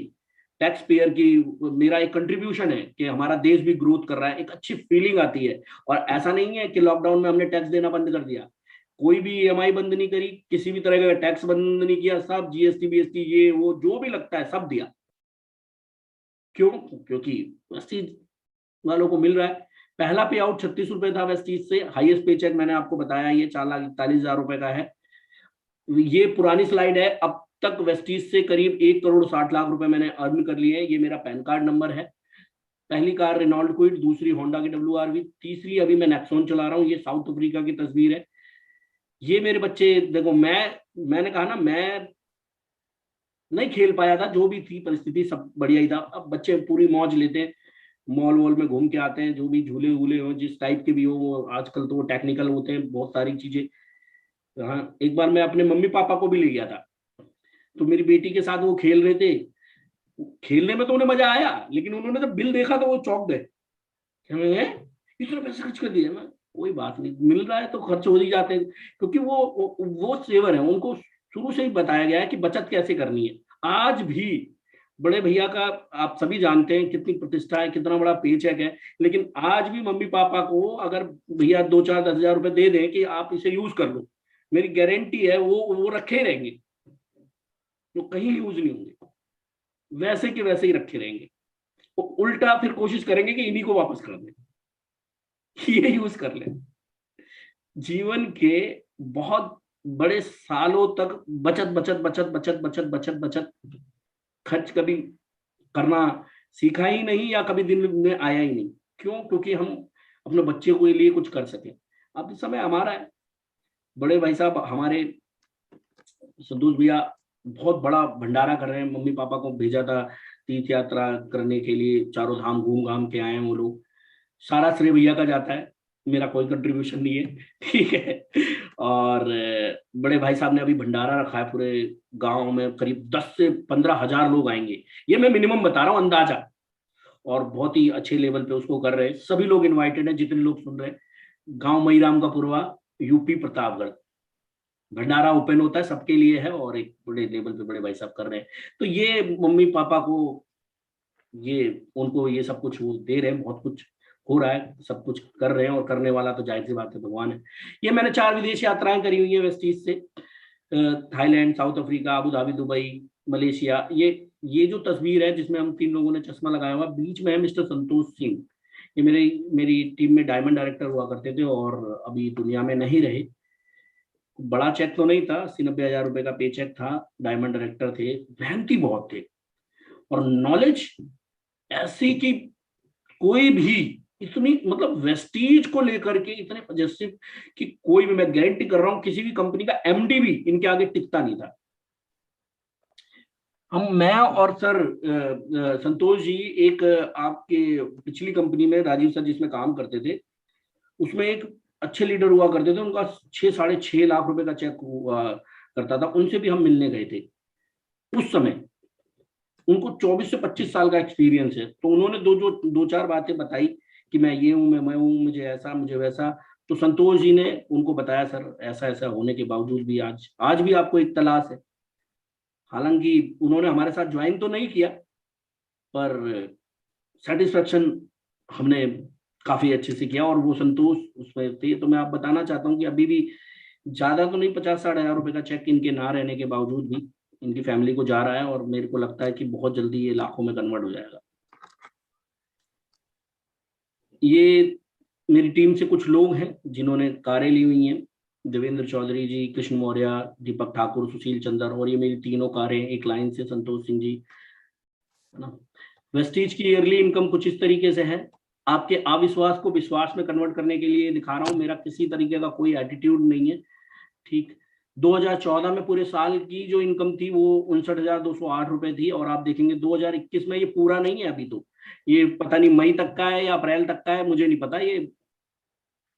टैक्स पेयर की मेरा एक कंट्रीब्यूशन है कि हमारा देश भी ग्रोथ कर रहा है, एक अच्छी फीलिंग आती है। और ऐसा नहीं है कि लॉकडाउन में हमने टैक्स देना बंद कर दिया, कोई भी ईएमआई बंद नहीं करी, किसी भी तरह का टैक्स बंद नहीं किया, सब जीएसटी बीएसटी ये वो जो भी लगता है सब दिया। क्यों? क्योंकि वेस्टीज वालों को मिल रहा है। पहला पे आउट 36 रुपए था वेस्टीज से, हाईएस्ट पे चेक मैंने आपको बताया ये 4,41,000 रुपए का है। ये पुरानी स्लाइड है, अब तक वेस्टीज से करीब 1,60,00,000 रुपए मैंने अर्न कर लिए हैं। ये मेरा पैन कार्ड नंबर है। पहली कार रेनॉल्ड क्विड, दूसरी होंडा की WRV, तीसरी अभी मैं नेक्सॉन चला रहा हूँ। ये साउथ अफ्रीका की तस्वीर है। ये मेरे बच्चे देखो, मैंने कहा ना मैं नहीं खेल पाया था, जो भी थी परिस्थिति सब बढ़िया ही था। अब बच्चे पूरी मौज लेते हैं, मॉल वॉल में घूम के आते हैं, जो भी झूले वूले हो जिस टाइप के भी हो, वो आजकल तो वो टेक्निकल होते हैं बहुत सारी चीजें। हाँ, एक बार मैं अपने मम्मी पापा को भी ले गया था, तो मेरी बेटी के साथ वो खेल रहे थे। खेलने में तो उन्हें मजा आया, लेकिन उन्होंने जब बिल देखा तो वो चौंक गए, इतना पैसा खर्च कर दिया। मैं कोई बात नहीं, मिल रहा है तो खर्च हो ही जाते हैं, क्योंकि वो सेवर है, उनको शुरू से ही बताया गया है कि बचत कैसे करनी है। आज भी बड़े भैया का आप सभी जानते हैं कितनी प्रतिष्ठा है, कितना बड़ा पे चेक है, लेकिन आज भी मम्मी पापा को अगर भैया 2-4-10 हजार रुपए दे दें कि आप इसे यूज कर लो, मेरी गारंटी है वो रखे रहेंगे, वो कहीं यूज नहीं होंगे, वैसे के वैसे ही रखे रहेंगे। वो उल्टा फिर कोशिश करेंगे कि इन्हीं को वापस कर दें। ये यूज कर ले। जीवन के बहुत बड़े सालों तक बचत बचत बचत बचत बचत बचत बचत खर्च कभी करना सीखा ही नहीं, या कभी दिन में आया ही नहीं। क्यों? क्योंकि हम अपने बच्चे के लिए कुछ कर सके। अब इस समय हमारा है, बड़े भाई साहब हमारे संतोष भैया बहुत बड़ा भंडारा कर रहे हैं। मम्मी पापा को भेजा था तीर्थ यात्रा करने के लिए, चारों धाम घूम घाम के आए हैं वो लोग। सारा श्रेय भैया का जाता है, मेरा कोई कंट्रीब्यूशन नहीं है, ठीक है। और बड़े भाई साहब ने अभी भंडारा रखा है, पूरे गांव में करीब 10 से 15 हजार लोग आएंगे, ये मैं मिनिमम बता रहा हूँ अंदाजा। और बहुत ही अच्छे लेवल पे उसको कर रहे हैं, सभी लोग इन्वाइटेड हैं जितने लोग सुन रहे हैं। गांव मईराम का पूर्वा, यूपी प्रतापगढ़, भंडारा ओपन होता है सबके लिए है, और एक बड़े लेवल पे बड़े भाई साहब कर रहे हैं। तो ये मम्मी पापा को, ये उनको ये सब कुछ वो दे रहे हैं, बहुत कुछ हो रहा है, सब कुछ कर रहे हैं। और करने वाला तो जाहिर सी बात है भगवान है। ये मैंने 4 विदेश यात्राएं करी हुई है वेस्टीज से, Thailand, south Africa, Abu Dhabi, Dubai, Malaysia. ये जो तस्वीर है जिसमें हम 3 लोगों ने चश्मा लगाया हुआ, बीच में है मिस्टर संतोष सिंह। ये मेरी टीम में डायमंड डायरेक्टर हुआ करते थे और अभी दुनिया में नहीं रहे। बड़ा चेक तो नहीं था, 80-90 हजार रुपए का पे चेक था। डायमंड डायरेक्टर थे, मेहनती बहुत थे, और नॉलेज ऐसी कि कोई भी इतनी, मतलब वेस्टीज को लेकर के इतने पॉजिटिव कि कोई भी, मैं गारंटी कर रहा हूं, किसी भी कंपनी का एमडी भी इनके आगे टिकता नहीं था। मैं और सर संतोष जी, एक आपके पिछली कंपनी में राजीव सर जिसमें काम करते थे, उसमें एक अच्छे लीडर हुआ करते थे, उनका 6-6.5 लाख रुपए का चेक हुआ करता था। उनसे भी हम मिलने गए थे उस समय। उनको 24 से 25 साल का एक्सपीरियंस है। तो उन्होंने दो चार बातें बताई कि मैं ये हूँ, मैं हूँ, मुझे ऐसा, मुझे वैसा। तो संतोष जी ने उनको बताया, सर ऐसा ऐसा होने के बावजूद भी आज भी आपको एक तलाश है। हालांकि उन्होंने हमारे साथ ज्वाइन तो नहीं किया, पर सेटिस्फेक्शन हमने काफी अच्छे से किया, और वो संतोष उसमें थे। तो मैं आप बताना चाहता हूँ कि अभी भी ज्यादा तो नहीं, 50-60 हजार रुपए का चेक इनके ना रहने के बावजूद भी इनकी फैमिली को जा रहा है, और मेरे को लगता है कि बहुत जल्दी ये लाखों में कन्वर्ट हो जाएगा। ये मेरी टीम से कुछ लोग हैं जिन्होंने कारें ली हुई हैं, देवेंद्र चौधरी जी, कृष्ण मौर्य, दीपक ठाकुर, सुशील चंद्र, और ये मेरी तीनों कारें एक लाइन से, संतोष सिंह जी, है ना। वेस्टीज की ईयरली इनकम कुछ इस तरीके से है। आपके अविश्वास को विश्वास में कन्वर्ट करने के लिए दिखा रहा हूं, मेरा किसी तरीके का कोई एटीट्यूड नहीं है, ठीक। 2014 में पूरे साल की जो इनकम थी वो 59,208 रुपए थी, और आप देखेंगे 2021 में, ये पूरा नहीं है अभी, तो ये पता नहीं मई तक का है या अप्रैल तक का है, मुझे नहीं पता, ये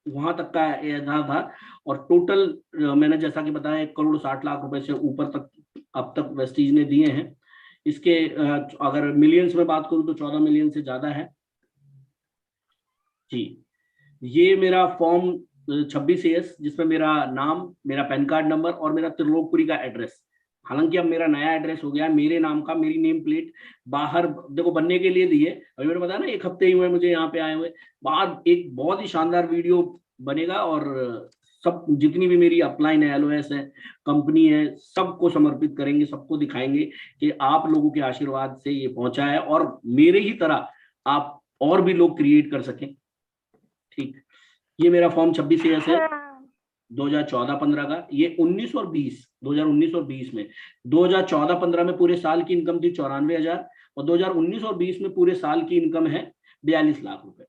वहां तक का था। और टोटल मैंने जैसा कि बताया 1,60,00,000 रुपए से ऊपर तक अब तक वेस्टीज ने दिए हैं। इसके अगर मिलियंस में बात करूं तो 14 मिलियन से ज्यादा है जी। ये मेरा फॉर्म 26AS, जिसमें मेरा नाम, मेरा पैन कार्ड नंबर और मेरा त्रिलोकपुरी का एड्रेस, हालांकि अब मेरा नया एड्रेस हो गया है, मेरे नाम का, मेरी नेम प्लेट बाहर देखो बनने के लिए दी है। अभी मैंने बताया ना 1 हफ्ते ही हुए मुझे यहाँ पे आए हुए। बाद एक बहुत ही शानदार वीडियो बनेगा, और सब जितनी भी मेरी अपलाइन है, LOS है, कंपनी है, सबको समर्पित करेंगे, सबको दिखाएंगे कि आप लोगों के आशीर्वाद से ये पहुंचा है, और मेरे ही तरह आप और भी लोग क्रिएट कर सकें, ठीक। ये मेरा फॉर्म 26AS है 2014-15 का। ये 2019 और 20 में 2014-15 में पूरे साल की इनकम थी 94,000, और 2019 और 20 में पूरे साल की इनकम है 42 लाख रुपए,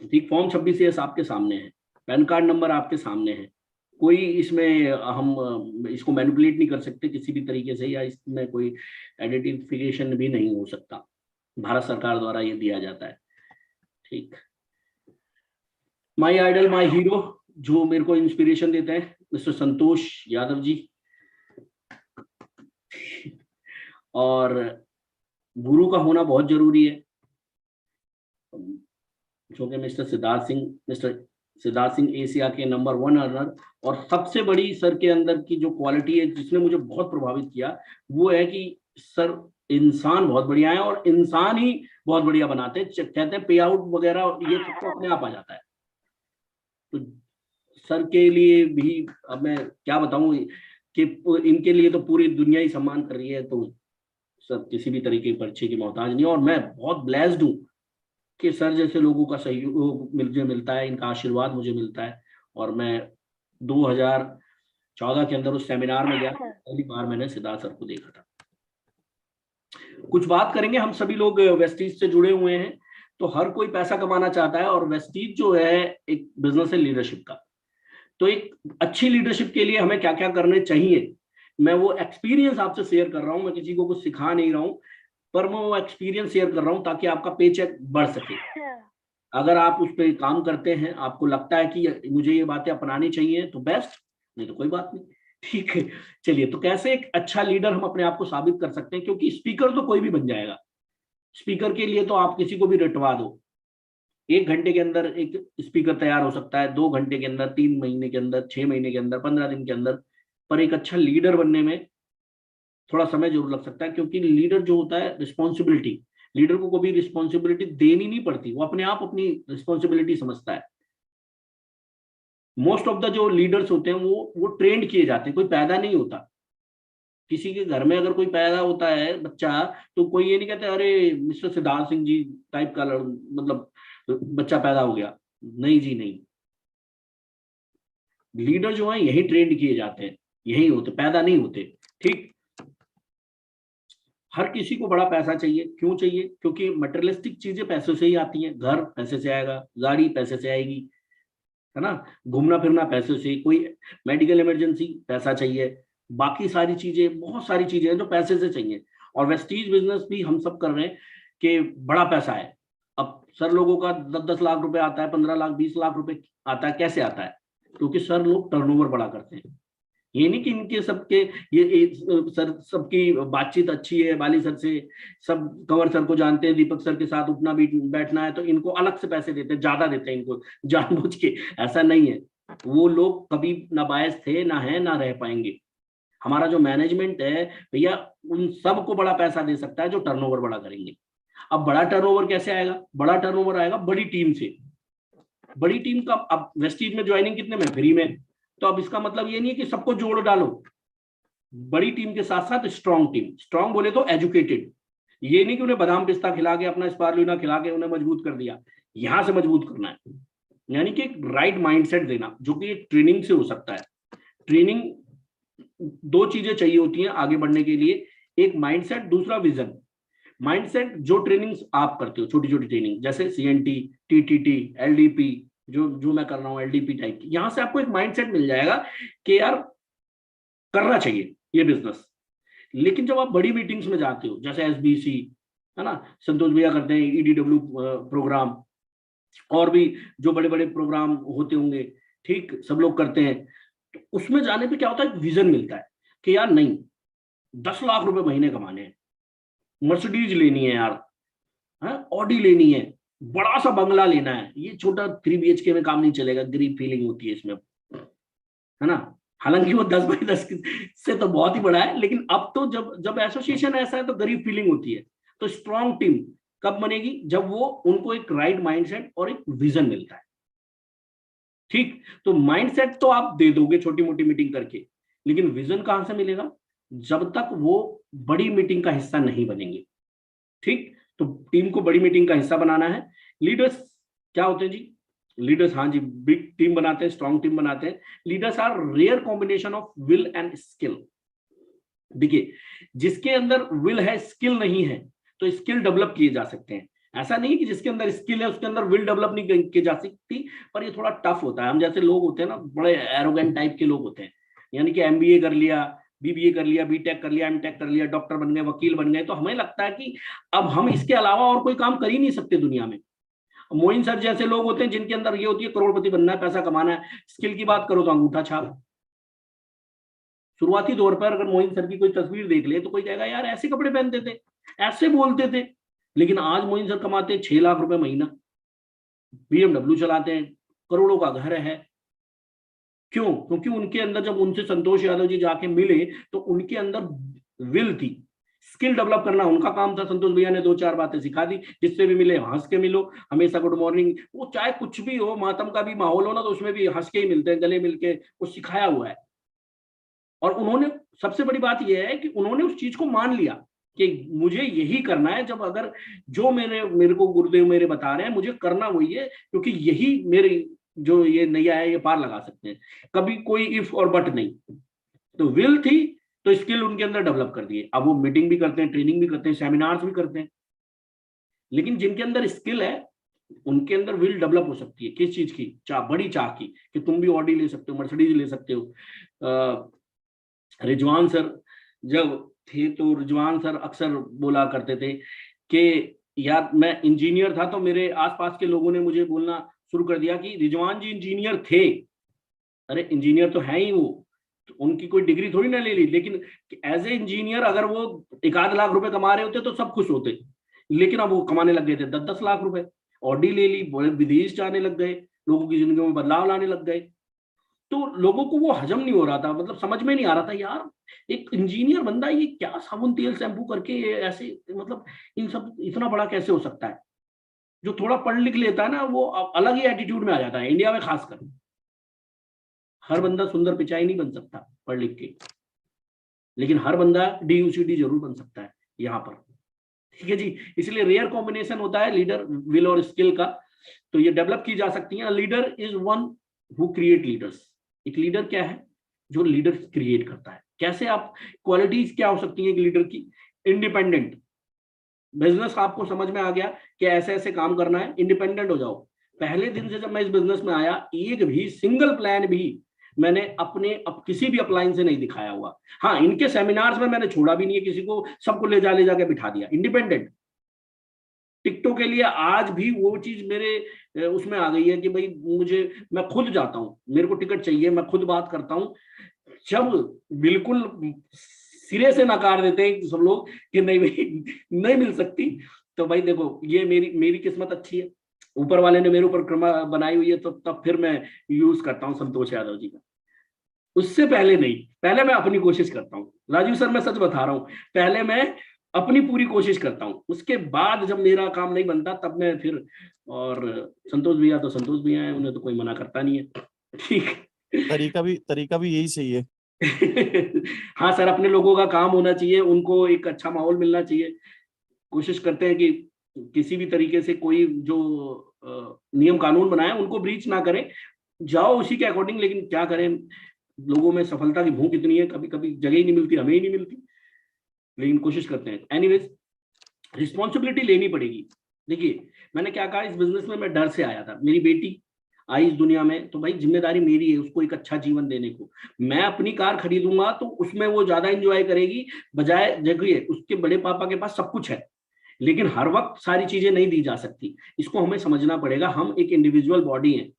ठीक। फॉर्म 26AS आपके सामने है, पैन कार्ड नंबर आपके सामने है, कोई इसमें हम इसको मैनिपुलेट नहीं कर सकते किसी भी तरीके से, या इसमें कोई आइडेंटिफिकेशन भी नहीं हो सकता, भारत सरकार द्वारा ये दिया जाता है, ठीक। माई आइडल, माई हीरो, जो मेरे को इंस्पिरेशन देते हैं, मिस्टर संतोष यादव जी। और गुरु का होना बहुत जरूरी है, जो कि मिस्टर सिद्धार्थ सिंह एशिया के नंबर 1 अर्नर। और सबसे बड़ी सर के अंदर की जो क्वालिटी है जिसने मुझे बहुत प्रभावित किया, वो है कि सर इंसान बहुत बढ़िया है, और इंसान ही बहुत बढ़िया बनाते हैं। कहते हैं पे आउट वगैरह ये सबको अपने आप आ जाता है। तो सर के लिए भी अब मैं क्या बताऊं कि इनके लिए तो पूरी दुनिया ही सम्मान कर रही है, तो सर किसी भी तरीके की परिचय की मोहताज नहीं, और मैं बहुत ब्लेस्ड हूं कि सर जैसे लोगों का सहयोग मुझे मिलता है, इनका आशीर्वाद मुझे मिलता है। और मैं 2014 के अंदर उस सेमिनार में गया, पहली बार मैंने सिद्धार्थ सर को देखा था। कुछ बात करेंगे, हम सभी लोग वेस्टीज से जुड़े हुए हैं, तो हर कोई पैसा कमाना चाहता है, और वेस्टीज जो है एक बिजनेस है लीडरशिप का। तो एक अच्छी लीडरशिप के लिए हमें क्या क्या करने चाहिए, मैं वो एक्सपीरियंस आपसे शेयर कर रहा हूं। मैं किसी को कुछ सिखा नहीं रहा हूं, पर मैं वो एक्सपीरियंस शेयर कर रहा हूं ताकि आपका पे चेक बढ़ सके। अगर आप उस पर काम करते हैं, आपको लगता है कि मुझे ये बातें अपनानी चाहिए, तो बेस्ट, नहीं तो कोई बात नहीं। ठीक है, चलिए, तो कैसे एक अच्छा लीडर हम अपने आप को साबित कर सकते हैं, क्योंकि स्पीकर तो कोई भी बन जाएगा। स्पीकर के लिए तो आप किसी को भी रटवा दो, 1 घंटे के अंदर एक स्पीकर तैयार हो सकता है, 2 घंटे के अंदर, 3 महीने के अंदर, 6 महीने के अंदर, 15 दिन के अंदर। पर एक अच्छा लीडर बनने में थोड़ा समय जरूर लग सकता है, क्योंकि लीडर जो होता है, रिस्पॉन्सिबिलिटी, लीडर को कभी रिस्पॉन्सिबिलिटी देनी नहीं पड़ती, वो अपने आप अपनी रिस्पॉन्सिबिलिटी समझता है। मोस्ट ऑफ द जो लीडर्स होते हैं वो ट्रेंड किए जाते हैं, कोई पैदा नहीं होता। किसी के घर में अगर कोई पैदा होता है बच्चा, तो कोई ये नहीं कहते अरे मिस्टर सिद्धार्थ सिंह जी टाइप का मतलब बच्चा पैदा हो गया। नहीं जी, नहीं। लीडर जो है यही ट्रेंड किए जाते हैं, यही होते, पैदा नहीं होते। ठीक, हर किसी को बड़ा पैसा चाहिए। क्यों चाहिए? क्योंकि मटेरियलिस्टिक चीजें पैसे से ही आती हैं। घर पैसे से आएगा, गाड़ी पैसे से आएगी, है ना, घूमना फिरना पैसे से, कोई मेडिकल इमरजेंसी पैसा चाहिए, बाकी सारी चीजें, बहुत सारी चीजें हैं जो पैसे से चाहिए। और वेस्टीज बिजनेस भी हम सब कर रहे हैं कि बड़ा पैसा है। अब सर लोगों का 10-10 लाख रुपए आता है, 15 लाख, 20 लाख रुपए आता है। कैसे आता है? क्योंकि सर लोग टर्नओवर बड़ा करते हैं। ये नहीं कि इनके सबके सर सबकी बातचीत अच्छी है, बाली सर से, सब कंवर सर को जानते हैं, दीपक सर के साथ उठना बैठना है तो इनको अलग से पैसे देते हैं, ज्यादा देते हैं इनको जानबूझ के। ऐसा नहीं है, वो लोग कभी ना बायस थे, ना है, ना रह पाएंगे। हमारा जो मैनेजमेंट है भैया, उन सबको बड़ा पैसा दे सकता है जो टर्नओवर बड़ा करेंगे। अब बड़ा टर्नओवर कैसे आएगा? बड़ा टर्नओवर आएगा बड़ी टीम से। बड़ी टीम का, अब वेस्टीज में ज्वाइनिंग कितने में? फ्री में। तो अब इसका मतलब ये नहीं है कि सबको जोड़ डालो। बड़ी टीम के साथ साथ स्ट्रॉन्ग टीम, स्ट्रॉन्ग बोले तो एजुकेटेड। ये नहीं कि उन्हें बादाम पिस्ता खिला के, अपना स्पारुलिना खिला के उन्हें मजबूत कर दिया, यहां से मजबूत करना है। यानी कि एक राइट माइंडसेट देना, जो कि एक ट्रेनिंग से हो सकता है। ट्रेनिंग, दो चीजें चाहिए होती हैं आगे बढ़ने के लिए, एक माइंडसेट, दूसरा विजन। माइंडसेट जो ट्रेनिंग्स आप करते हो, छोटी छोटी ट्रेनिंग, जैसे सीएनटी, टीटीटी, एलडीपी, जो मैं कर रहा हूँ एलडीपी टाइप की, यहां से आपको एक माइंडसेट मिल जाएगा कि यार करना चाहिए ये बिजनेस। लेकिन जब आप बड़ी मीटिंग्स में जाते हो, जैसे एसबीसी, है ना, संतोष भैया करते हैं ईडीडब्ल्यू प्रोग्राम, और भी जो बड़े बड़े प्रोग्राम होते होंगे, ठीक, सब लोग करते हैं। तो उसमें जाने पे क्या होता है, विजन मिलता है कि यार नहीं, 10 लाख रुपए महीने कमाने हैं, मर्सिडीज लेनी है यार, ऑडी लेनी है, बड़ा सा बंगला लेना है। ये छोटा 3 BHK में काम नहीं चलेगा, गरीब फीलिंग होती है इसमें, है ना। हालांकि वो 10x10 से तो बहुत ही बड़ा है, लेकिन अब तो जब जब एसोसिएशन ऐसा है तो गरीब फीलिंग होती है। तो स्ट्रॉन्ग टीम कब बनेगी? जब वो उनको एक राइट माइंडसेट और एक विजन मिलता है। ठीक, तो माइंडसेट तो आप दे दोगे छोटी मोटी मीटिंग करके, लेकिन विजन कहां से मिलेगा? जब तक वो बड़ी मीटिंग का हिस्सा नहीं बनेंगे। ठीक, तो टीम को बड़ी मीटिंग का हिस्सा बनाना है। लीडर्स क्या होते हैं जी? लीडर्स, हाँ जी, बिग टीम बनाते हैं, स्ट्रॉन्ग टीम बनाते हैं। Leaders are rare combination of will and skill. देखिए, जिसके अंदर विल है, स्किल नहीं है, तो स्किल डेवलप किए जा सकते हैं। ऐसा नहीं है कि जिसके अंदर स्किल है उसके अंदर विल डेवलप नहीं की जा सकती, पर ये थोड़ा टफ होता है। हम जैसे लोग होते हैं ना, बड़े एरोगेंट टाइप के लोग होते हैं, यानी कि एमबीए कर लिया, बीबीए कर लिया, बीटेक कर लिया, एमटेक कर लिया, डॉक्टर बन गए, वकील बन गए, तो हमें लगता है कि अब हम इसके अलावा और कोई काम कर ही नहीं सकते दुनिया में। मोइन सर जैसे लोग होते हैं जिनके अंदर ये होती है करोड़पति बनना है, पैसा कमाना है। स्किल की बात करो तो अंगूठा छाप। शुरुआती दौर पर अगर मोइन सर की कोई तस्वीर देख ले तो कोई कहेगा यार ऐसे कपड़े पहनते थे, ऐसे बोलते थे। लेकिन आज मोइन सर कमाते 6 लाख रुपए महीना, BMW चलाते हैं, करोड़ों का घर है। क्यों? क्योंकि उनके अंदर, जब उनसे संतोष यादव जी जाके मिले तो उनके अंदर विल थी। स्किल डेवलप करना उनका काम था। संतोष भैया ने 2-4 बातें सिखा दी, जिससे भी मिले हंस के मिलो, हमेशा गुड मॉर्निंग, वो चाहे कुछ भी हो, मातम का भी माहौल हो ना, तो उसमें भी हंस के ही मिलते हैं, गले मिलके, वो सिखाया हुआ है। और उन्होंने, सबसे बड़ी बात यह है कि उन्होंने उस चीज को मान लिया कि मुझे यही करना है, जब अगर जो मेरे को गुरुदेव मेरे बता रहे हैं मुझे करना वही है, क्योंकि यही मेरे जो ये नैया है ये पार लगा सकते हैं, कभी कोई इफ और बट नहीं। तो विल थी तो स्किल उनके अंदर डेवलप कर दिए। अब वो मीटिंग भी करते हैं, ट्रेनिंग भी करते हैं, सेमिनार्स भी करते हैं। लेकिन जिनके अंदर स्किल है उनके अंदर विल डेवलप हो सकती है। किस चीज की? चाह, बड़ी चाह की, कि तुम भी ऑडी ले सकते हो, मर्सिडीज ले सकते हो। रिजवान सर जब थे तो रिजवान सर अक्सर बोला करते थे कि यार, मैं इंजीनियर था तो मेरे आसपास के लोगों ने मुझे बोलना शुरू कर दिया कि रिजवान जी इंजीनियर थे। अरे इंजीनियर तो है ही वो, तो उनकी कोई डिग्री थोड़ी ना ले ली, लेकिन एज ए इंजीनियर अगर वो 1-8 लाख रुपए कमा रहे होते तो सब खुश होते। लेकिन अब वो कमाने लग गए थे 10-10 लाख रुपए, ऑडी ले ली, बड़े विदेश जाने लग गए, लोगों की जिंदगी में बदलाव लाने लग गए। तो लोगों को वो हजम नहीं हो रहा था, मतलब समझ में नहीं आ रहा था यार, एक इंजीनियर बंदा ये क्या साबुन तेल शैम्पू करके ये ऐसे, मतलब इन सब इतना बड़ा कैसे हो सकता है। जो थोड़ा पढ़ लिख लेता है ना वो अलग ही एटीट्यूड में आ जाता है, इंडिया में खासकर। हर बंदा सुंदर पिचाई नहीं बन सकता पढ़ लिख के, लेकिन हर बंदा DUCD जरूर बन सकता है यहाँ पर। ठीक है जी, इसलिए रेयर कॉम्बिनेशन होता है लीडर, विल और स्किल का। तो ये डेवलप की जा सकती है। Leader is one who create leaders. एक लीडर क्या है? जो लीडर क्रिएट करता है। कैसे? आप क्वालिटीज क्या हो सकती है एक लीडर की? इंडिपेंडेंट। बिजनेस आपको समझ में आ गया कि ऐसे ऐसे काम करना है, इंडिपेंडेंट हो जाओ। पहले दिन से जब मैं इस बिजनेस में आया, एक भी सिंगल प्लान भी मैंने अपने किसी भी अपलाइन से नहीं दिखाया हुआ। हाँ, इनके सेमिनार्स में मैंने छोड़ा भी नहीं है किसी को, सबको ले जाके बिठा दिया। इंडिपेंडेंट। टिकटों के लिए आज भी वो चीज मेरे उसमें आ गई है कि भाई मैं खुद जाता हूँ, मेरे को टिकट चाहिए, मैं खुद बात करता हूँ। जब बिल्कुल सिरे से नकार देते हैं सब लोग कि नहीं भाई नहीं मिल सकती, तो भाई देखो ये मेरी किस्मत अच्छी है, ऊपर वाले ने मेरे ऊपर कृपा बनाई हुई है, तो तब फिर मैं यूज करता हूँ संतोष यादव जी का। उससे पहले नहीं, पहले मैं अपनी कोशिश करता हूँ। राजीव सर मैं सच बता रहा हूँ, पहले मैं अपनी पूरी कोशिश करता हूँ, उसके बाद जब मेरा काम नहीं बनता तब मैं फिर, और संतोष भैया तो संतोष भैया है, उन्हें तो कोई मना करता नहीं है। ठीक। तरीका भी यही सही है। हाँ सर, अपने लोगों का काम होना चाहिए, उनको एक अच्छा माहौल मिलना चाहिए। कोशिश करते हैं कि किसी भी तरीके से कोई जो नियम कानून बनाए उनको ब्रीच ना करें, जाओ उसी के अकॉर्डिंग। लेकिन क्या करें, लोगों में सफलता की भूख इतनी है, कभी कभी जगह ही नहीं मिलती, हमें ही नहीं मिलती, लेकिन कोशिश करते हैं। एनीवेज, रिस्पॉन्सिबिलिटी लेनी पड़ेगी। देखिए मैंने क्या कहा, इस बिजनेस में मैं डर से आया था। मेरी बेटी आई इस दुनिया में तो भाई जिम्मेदारी मेरी है उसको एक अच्छा जीवन देने को। मैं अपनी कार खरीदूंगा तो उसमें वो ज्यादा एंजॉय करेगी, बजाय, देखिए उसके बड़े पापा के पास सब कुछ है, लेकिन हर वक्त सारी चीजें नहीं दी जा सकती। इसको हमें समझना पड़ेगा। हम एक इंडिविजुअल बॉडी हैं।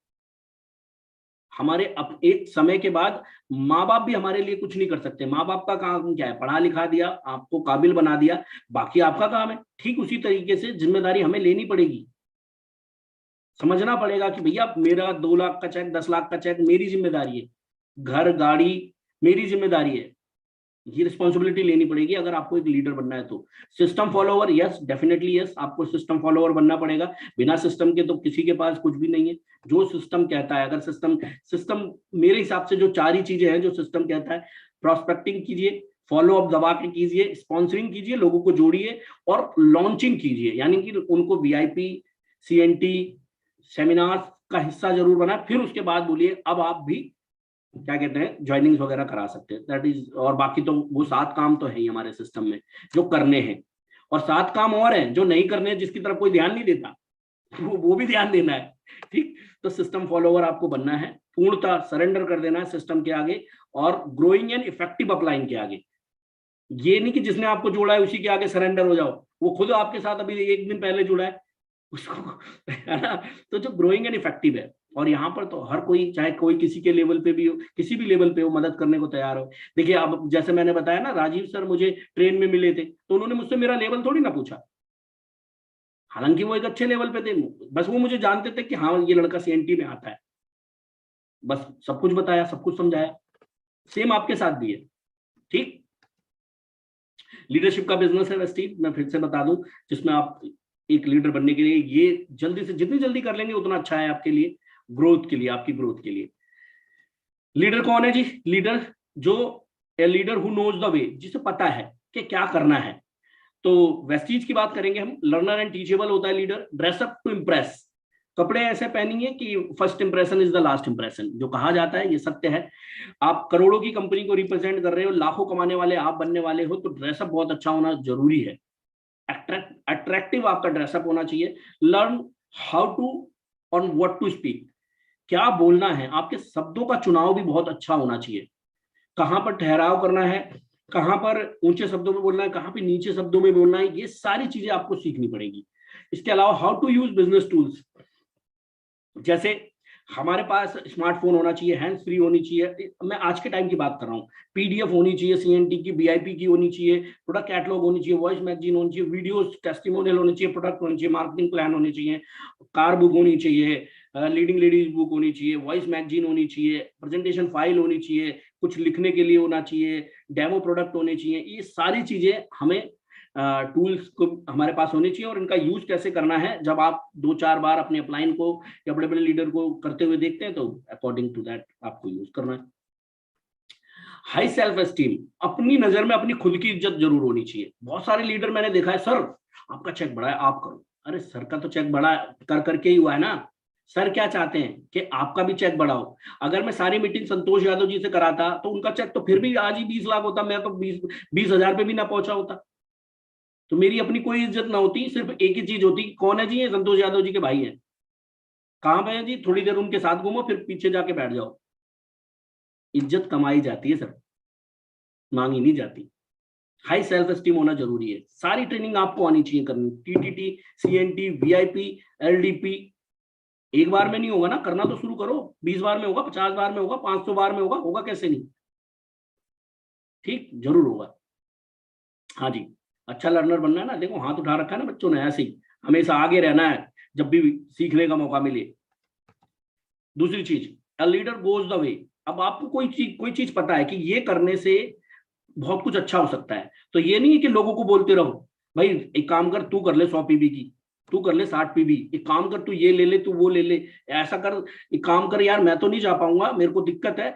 हमारे अब एक समय के बाद माँ बाप भी हमारे लिए कुछ नहीं कर सकते। माँ बाप का काम क्या है? पढ़ा लिखा दिया, आपको काबिल बना दिया, बाकी आपका काम है। ठीक उसी तरीके से जिम्मेदारी हमें लेनी पड़ेगी। समझना पड़ेगा कि भैया मेरा 2 लाख का चेक, 10 लाख का चेक मेरी जिम्मेदारी है, घर गाड़ी मेरी जिम्मेदारी है। ये रिस्पॉन्सिबिलिटी लेनी पड़ेगी अगर आपको एक लीडर बनना है तो। System follower, yes definitely yes, आपको सिस्टम फॉलोवर बनना पड़ेगा। बिना सिस्टम के तो किसी के पास कुछ भी नहीं है। जो सिस्टम कहता है, अगर सिस्टम मेरे हिसाब से जो 4 ही चीजें हैं जो सिस्टम कहता है, प्रॉस्पेक्टिंग कीजिए, फॉलो अप दबा के कीजिए, स्पॉन्सरिंग कीजिए, लोगों को जोड़िए, और लॉन्चिंग कीजिए, यानी कि उनको VIP, CNT सेमिनार का हिस्सा जरूर बनाए। फिर उसके बाद बोलिए अब आप भी क्या कहते हैं, ज्वाइनिंग्स वगैरह करा सकते हैं। दैट इज, और बाकी तो वो 7 काम तो है ही हमारे सिस्टम में जो करने हैं, और 7 काम और हैं जो नहीं करने हैं, जिसकी तरफ कोई ध्यान नहीं देता, वो भी ध्यान देना है। ठीक, तो सिस्टम फॉलोवर आपको बनना है, पूर्णतः सरेंडर कर देना है सिस्टम के आगे, और ग्रोइंग एंड इफेक्टिव अपलाइन के आगे। ये नहीं कि जिसने आपको जोड़ा है उसी के आगे सरेंडर हो जाओ, वो खुद आपके साथ अभी 1 दिन पहले जुड़ा है उसको, है ना। तो जो ग्रोइंग एंड इफेक्टिव है, और यहाँ पर तो हर कोई, चाहे कोई किसी के लेवल पे भी हो, किसी भी लेवल पे हो, मदद करने को तैयार हो। देखिए अब जैसे मैंने बताया ना, राजीव सर मुझे ट्रेन में मिले थे तो उन्होंने मुझसे मेरा लेवल थोड़ी ना पूछा, हालांकि वो एक अच्छे लेवल पे थे। बस वो मुझे जानते थे कि हाँ ये लड़का CNT में आता है, बस सब कुछ बताया, सब कुछ समझाया। सेम आपके साथ भी है। ठीक, लीडरशिप का बिजनेस है वेस्टीज, मैं फिर से बता दूं, जिसमें आप एक लीडर बनने के लिए ये जल्दी से जितनी जल्दी कर लेंगे उतना अच्छा है आपके लिए, ग्रोथ के लिए, आपकी ग्रोथ के लिए। लीडर कौन है जी? लीडर जो, a leader who knows the way, जिसे पता है कि क्या करना है। तो वेस्टीज की बात करेंगे हम। लर्नर एंड टीचेबल होता है लीडर। ड्रेसअप टू इम्प्रेस, कपड़े ऐसे पहनेंगे कि first impression is the last impression, जो कहा जाता है ये सत्य है। आप करोड़ों की कंपनी को रिप्रेजेंट कर रहे हो, लाखों कमाने वाले आप बनने वाले हो, तो ड्रेसअप बहुत अच्छा होना जरूरी है। अट्रैक्टिव आपका ड्रेसअप होना चाहिए। Learn how to on what to speak, क्या बोलना है, आपके शब्दों का चुनाव भी बहुत अच्छा होना चाहिए। कहां पर ठहराव करना है, कहां पर ऊंचे शब्दों में बोलना है, कहां पर नीचे शब्दों में बोलना है, ये सारी चीजें आपको सीखनी पड़ेगी। इसके अलावा how to use business tools, जैसे हमारे पास स्मार्टफोन होना चाहिए, हैंड्स फ्री होनी चाहिए। मैं आज के टाइम की बात कर रहा हूँ। पीडीएफ होनी चाहिए, सीएनटी की, बीआईपी की होनी चाहिए, प्रोडक्ट कैटलॉग होनी चाहिए, वॉइस मैगजीन होनी चाहिए, वीडियोस टेस्टिमोनियल होनी चाहिए, प्रोडक्ट होनी चाहिए, मार्केटिंग प्लान होनी चाहिए, कार बुक होनी चाहिए, लीडिंग लेडीज बुक होनी चाहिए, वॉइस मैगजीन होनी चाहिए, प्रेजेंटेशन फाइल होनी चाहिए, कुछ लिखने के लिए होना चाहिए, डेमो प्रोडक्ट होने चाहिए। ये सारी चीजें हमें टूल्स को हमारे पास होनी चाहिए। और इनका यूज कैसे करना है, जब आप 2-4 बार अपने अपलाइन को या बड़े बड़े लीडर को करते हुए देखते हैं, तो अकॉर्डिंग टू दैट आपको यूज करना है। हाई सेल्फ एस्टीम, अपनी नजर में अपनी खुद की इज्जत जरूर होनी चाहिए। बहुत सारे लीडर मैंने देखा है, सर आपका चेक बढ़ा है, आप करो। अरे सर का तो चेक बढ़ा कर करके ही हुआ है ना। सर क्या चाहते हैं कि आपका भी चेक बढ़ाओ। अगर मैं सारी मीटिंग संतोष यादव जी से कराता तो उनका चेक तो फिर भी आज ही 20 लाख होता, मैं तो 20,000 पे भी ना पहुंचा होता। तो मेरी अपनी कोई इज्जत ना होती, सिर्फ एक ही चीज होती, कौन है जी, ये संतोष यादव जी के भाई हैं। कहां पे है जी, थोड़ी देर उनके साथ घूमो, फिर पीछे जाके बैठ जाओ। इज्जत कमाई जाती है सर, मांगी नहीं जाती। हाई सेल्फ एस्टीम होना जरूरी है। सारी ट्रेनिंग आपको आनी चाहिए करनी, टीटीटी, सीएनटी, वीआईपी, एलडीपी। एक बार में नहीं होगा ना, करना तो शुरू करो। 20 बार में होगा, 50 बार में होगा, 500 बार में होगा, होगा कैसे नहीं, ठीक जरूर होगा। हाँ जी, अच्छा लर्नर बनना है ना, देखो हाथ उठा रखा है ना बच्चों ने, ऐसे ही हमेशा आगे रहना है जब भी सीखने का मौका मिले। दूसरी चीज, a leader goes the way. अब आपको कोई चीज पता है कि ये करने से बहुत कुछ अच्छा हो सकता है, तो ये नहीं है कि लोगों को बोलते रहो भाई एक काम कर, तू कर ले 100 पीबी की, तू कर ले 60 पीबी, एक काम कर, तू ये ले ले, तू वो ले ले, ऐसा कर, एक काम कर यार मैं तो नहीं जा पाऊंगा, मेरे को दिक्कत है,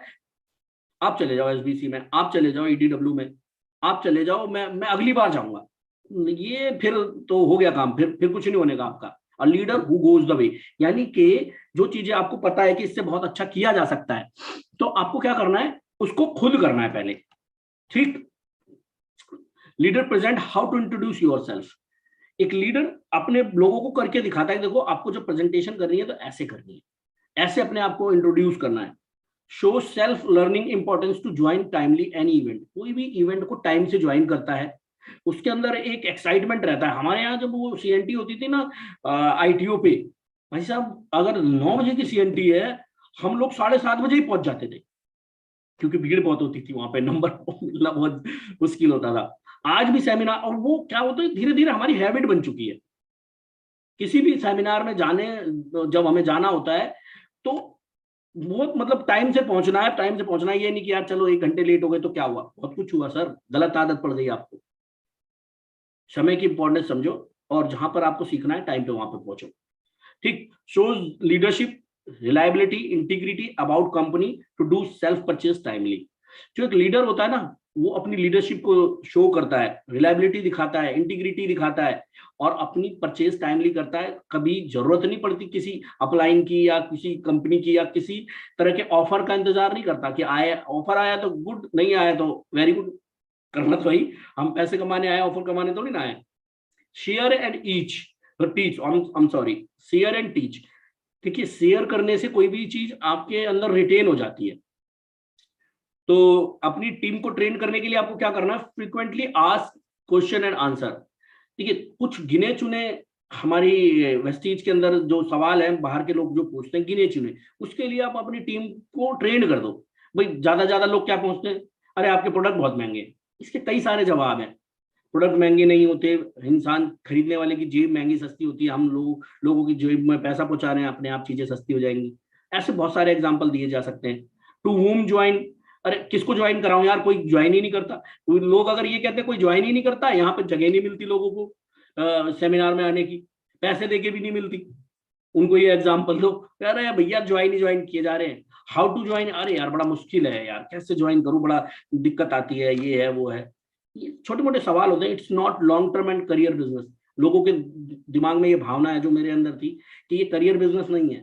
आप चले जाओ एसबीसी में, आप चले जाओ ईडीडब्ल्यू में, आप चले जाओ, मैं अगली बार जाऊंगा। ये फिर तो हो गया काम, फिर कुछ नहीं होने का आपका। A leader who goes the way, यानी कि जो चीजें आपको पता है कि इससे बहुत अच्छा किया जा सकता है, तो आपको क्या करना है, उसको खुद करना है पहले, ठीक। Leader present how to introduce yourself. एक लीडर अपने लोगों को करके दिखाता है, देखो आपको जो प्रेजेंटेशन करनी है तो ऐसे करनी है, ऐसे अपने आप को इंट्रोड्यूस करना है। Show self learning importance to join timely any event. कोई भी इवेंट को टाइम से ज्वाइन करता है, उसके अंदर एक एक्साइटमेंट रहता है। हमारे यहाँ जब वो सीएनटी होती थी ना आईटीओ पे, भाई साहब अगर 9 बजे की सीएनटी है, हम लोग 7:30 बजे ही पहुंच जाते थे, क्योंकि भीड़ बहुत होती थी वहां पे, नंबर मिलना बहुत मुश्किल होता था। आज भी सेमिनार, और वो क्या होता है, धीरे धीरे हमारी हैबिट बन चुकी है। किसी भी सेमिनार में जाने, जब हमें जाना होता है तो बहुत मतलब टाइम से पहुंचना है, टाइम से पहुंचना है। ये नहीं कि यार चलो 1 घंटे लेट हो गए तो क्या हुआ, बहुत कुछ हुआ सर, गलत आदत पड़ गई आपको। समय की इंपॉर्टेंस समझो, और जहां पर आपको सीखना है टाइम पे वहां पे पहुंचो, ठीक। Shows leadership, reliability, integrity about company to do self purchase timely. जो एक लीडर होता है ना, वो अपनी लीडरशिप को शो करता है, रिलायबिलिटी दिखाता है, इंटीग्रिटी दिखाता है, और अपनी परचेज टाइमली करता है। कभी जरूरत नहीं पड़ती किसी अपलाइन की या किसी कंपनी की या किसी तरह के ऑफर का इंतजार नहीं करता कि आए, ऑफर आया तो गुड, नहीं आया तो वेरी गुड, करना तो वही, हम पैसे कमाने आए, ऑफर कमाने तो नहीं ना आए। Share and each teach, I am sorry, share and teach. देखिए शेयर करने से कोई भी चीज आपके अंदर रिटेन हो जाती है। तो अपनी टीम को ट्रेन करने के लिए आपको क्या करना है, frequently ask question and answer. देखिए कुछ गिने चुने हमारी वेस्टीज के अंदर जो सवाल है, बाहर के लोग जो पूछते हैं गिने चुने, उसके लिए आप अपनी टीम को ट्रेन कर दो। भाई ज्यादा लोग क्या पूछते हैं, अरे आपके प्रोडक्ट बहुत महंगे हैं। इसके कई सारे जवाब हैं। प्रोडक्ट महंगे नहीं होते, इंसान खरीदने वाले की जेब महंगी सस्ती होती है, हम लोगों की जेब में पैसा पहुंचा रहे हैं, अपने आप चीजें सस्ती हो जाएंगी। ऐसे बहुत सारे एग्जांपल दिए जा सकते हैं। टू वूम ज्वाइन, अरे किसको ज्वाइन कराऊं यार, कोई ज्वाइन ही नहीं करता। लोग अगर ये कहते हैं कोई ज्वाइन ही नहीं करता, यहाँ पे जगह नहीं मिलती लोगों को सेमिनार में आने की, पैसे देके भी नहीं मिलती, उनको ये एग्जाम्पल दो, कह रहे हैं भैया ज्वाइन किए जा रहे हैं। हाउ टू ज्वाइन, अरे यार बड़ा मुश्किल है यार, कैसे ज्वाइन करूं, बड़ा दिक्कत आती है, ये है वो है। ये छोटे मोटे सवाल होते हैं। It's not long term and career business. लोगों के दिमाग में ये भावना है जो मेरे अंदर थी कि ये करियर बिजनेस नहीं है,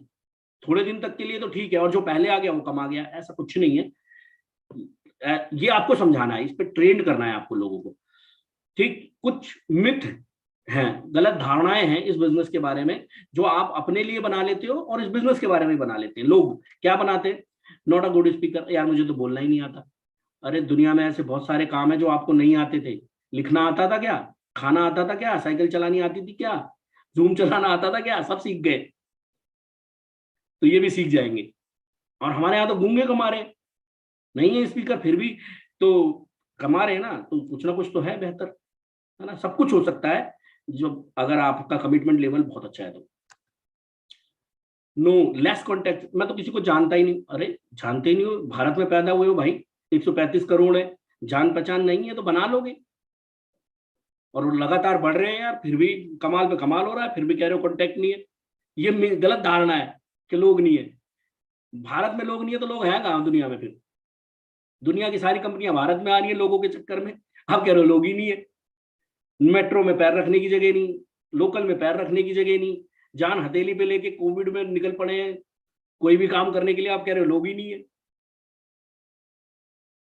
थोड़े दिन तक के लिए तो ठीक है और जो पहले आ गया वो कमा गया, ऐसा कुछ नहीं है। ये आपको समझाना है, इस पे ट्रेंड करना है आपको लोगों को। ठीक, कुछ मिथ हैं, गलत धारणाएं हैं इस बिजनेस के बारे में जो आप अपने लिए बना लेते हो और इस बिजनेस के बारे में बना लेते हैं। लोग क्या बनाते हैं, नॉट अ गुड स्पीकर, यार मुझे तो बोलना ही नहीं आता। अरे दुनिया में ऐसे बहुत सारे काम है जो आपको नहीं आते थे। लिखना आता था क्या, खाना आता था क्या, साइकिल चलानी आती थी क्या, जूम चलाना आता था क्या, सब सीख गए। तो ये भी सीख जाएंगे। और हमारे यहाँ तो गूंगे कमा रहे हैं, नहीं है स्पीकर फिर भी तो कमा रहे हैं ना, तो कुछ ना कुछ तो है बेहतर, है ना। सब कुछ हो सकता है जो अगर आपका कमिटमेंट लेवल बहुत अच्छा है तो। नो लेस कॉन्टेक्ट, मैं तो किसी को जानता ही नहीं। अरे जानते ही नहीं हो, भारत में पैदा हुए हो भाई, 135 करोड़ है, जान पहचान नहीं है तो बना लोगे। और वो लगातार बढ़ रहे हैं यार, फिर भी कमाल पे कमाल हो रहा है, फिर भी कह रहे हो कॉन्टेक्ट नहीं है। ये गलत धारणा है कि लोग नहीं है। भारत में लोग नहीं है तो लोग हैं कहाँ दुनिया में? फिर दुनिया की सारी कंपनियां भारत में आ रही है लोगों के चक्कर में, आप कह रहे हो लोग ही नहीं है। मेट्रो में पैर रखने की जगह नहीं, लोकल में पैर रखने की जगह नहीं, जान हथेली पे लेके कोविड में निकल पड़े हैं कोई भी काम करने के लिए, आप कह रहे हो लोग ही नहीं है,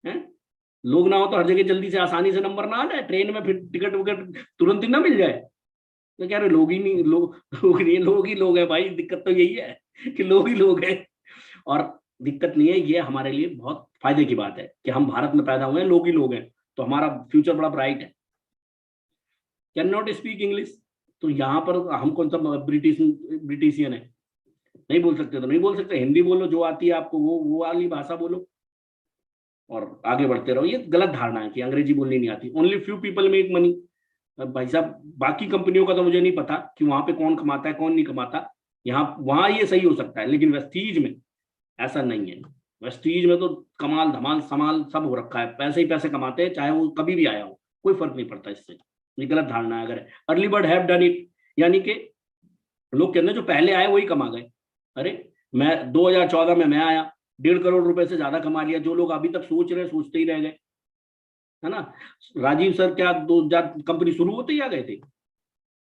हैं? लोग ना हो तो हर जगह जल्दी से आसानी से नंबर ना आ जाए, ट्रेन में फिर टिकट विकट तुरंत ही ना मिल जाए, तो कह रहे लोग ही नहीं, लोग नहीं, लोग ही लोग है भाई। दिक्कत तो यही है कि लोग ही लोग हैं। और दिक्कत नहीं है, ये हमारे लिए बहुत फायदे की बात है कि हम भारत में पैदा हुए हैं, लोग ही लोग हैं, तो हमारा फ्यूचर बड़ा ब्राइट है। कैन नॉट स्पीक इंग्लिश, तो यहाँ पर हम कौन सा ब्रिटिशियन है, नहीं बोल सकते तो नहीं बोल सकते, हिंदी बोलो, जो आती है आपको वो वाली भाषा बोलो और आगे बढ़ते रहो। ये गलत धारणा है कि अंग्रेजी बोलनी नहीं आती। Only few people make money. भाई साहब बाकी कंपनियों का तो मुझे नहीं पता कि वहां पे कौन कमाता है कौन नहीं कमाता, यहाँ वहां ये सही हो सकता है, लेकिन वेस्टीज में ऐसा नहीं है। वेस्टीज में तो कमाल धमाल समाल सब हो रखा है, पैसे ही पैसे कमाते हैं, चाहे वो कभी भी आया हो, कोई फर्क नहीं पड़ता इससे। ये गलत धारणा है। अगर early bird have done it, यानी कि लोग कहते हैं जो पहले आए वही कमा गए। अरे मैं 2014 में मैं आया, 1.5 करोड़ रुपए से ज्यादा कमा लिया। जो लोग अभी तक सोच रहे सोचते ही रह गए, है ना। राजीव सर क्या 2000 कंपनी शुरू होते ही आ गए थे,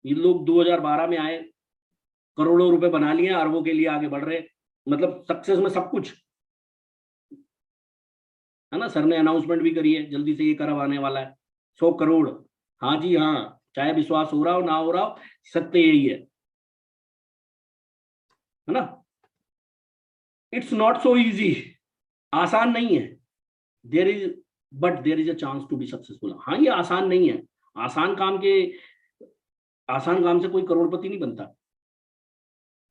ये लोग 2012 में आए, करोड़ों रुपए बना लिए, अरबों के लिए आगे बढ़ रहे। मतलब सक्सेस में सब कुछ, है ना। सर ने अनाउंसमेंट भी करी है जल्दी से ये करब आने वाला है, 100 करोड़। हाँ जी हाँ, चाहे विश्वास हो रहा हो ना हो रहा हो, सत्य यही है ना। इट्स नॉट सो इजी, आसान नहीं है। There is but there is a chance to be successful. हाँ ये आसान नहीं है, आसान काम से कोई करोड़पति नहीं बनता।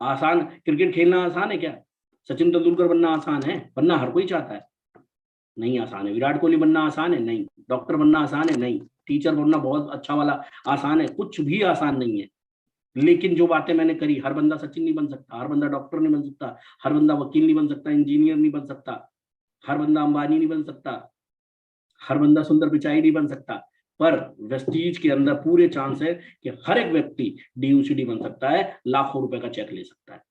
आसान क्रिकेट खेलना आसान है क्या? सचिन तेंदुलकर बनना आसान है? बनना हर कोई चाहता है, नहीं आसान है। विराट कोहली बनना आसान है? नहीं। डॉक्टर बनना आसान है? नहीं। टीचर बनना बहुत अच्छा वाला आसान है? कुछ भी आसान नहीं है। लेकिन जो बातें मैंने करी, हर बंदा सचिन नहीं बन सकता, हर बंदा डॉक्टर नहीं बन सकता, हर बंदा वकील नहीं बन सकता, इंजीनियर नहीं बन सकता, हर बंदा अंबानी नहीं बन सकता, हर बंदा सुंदर पिचाई नहीं बन सकता। पर वेस्टीज के अंदर पूरे चांस है कि हर एक व्यक्ति DUCD बन सकता है, लाखों रुपए का चेक ले सकता है।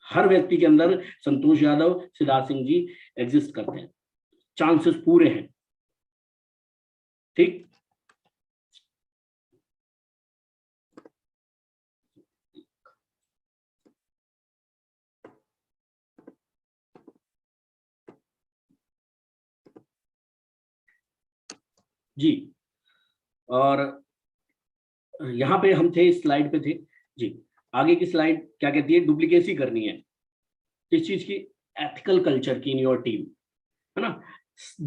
हर व्यक्ति के अंदर संतोष यादव, सिद्धार्थ सिंह जी एग्जिस्ट करते हैं, चांसेस पूरे हैं। ठीक, जी। और यहाँ पे हम थे, इस स्लाइड पे थे जी। आगे की स्लाइड क्या कहती है? डुप्लीकेसी करनी है किस चीज की? एथिकल कल्चर की इन योर टीम, है ना।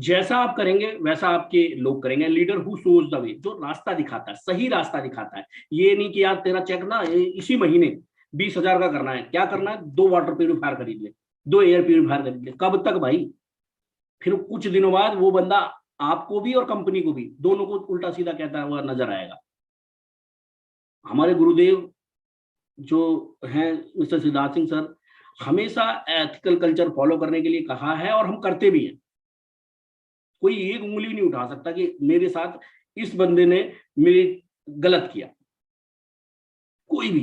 जैसा आप करेंगे वैसा आपके लोग करेंगे। Leader who shows the way, जो रास्ता दिखाता है, सही रास्ता दिखाता है। ये नहीं कि यार तेरा चेक ना इसी महीने 20,000 का करना है, क्या करना है? 2 वाटर प्यूरिफायर खरीद ले, 2 एयर प्यूरिफायर खरीद ले। कब तक भाई? फिर कुछ दिनों बाद वो बंदा आपको भी और कंपनी को भी, दोनों को उल्टा सीधा कहता हुआ नजर आएगा। हमारे गुरुदेव जो हैं मिस्टर सिद्धार्थ सिंह सर, हमेशा एथिकल कल्चर फॉलो करने के लिए कहा है और हम करते भी हैं। कोई एक उंगली नहीं उठा सकता कि मेरे साथ इस बंदे ने मेरे गलत किया, कोई भी।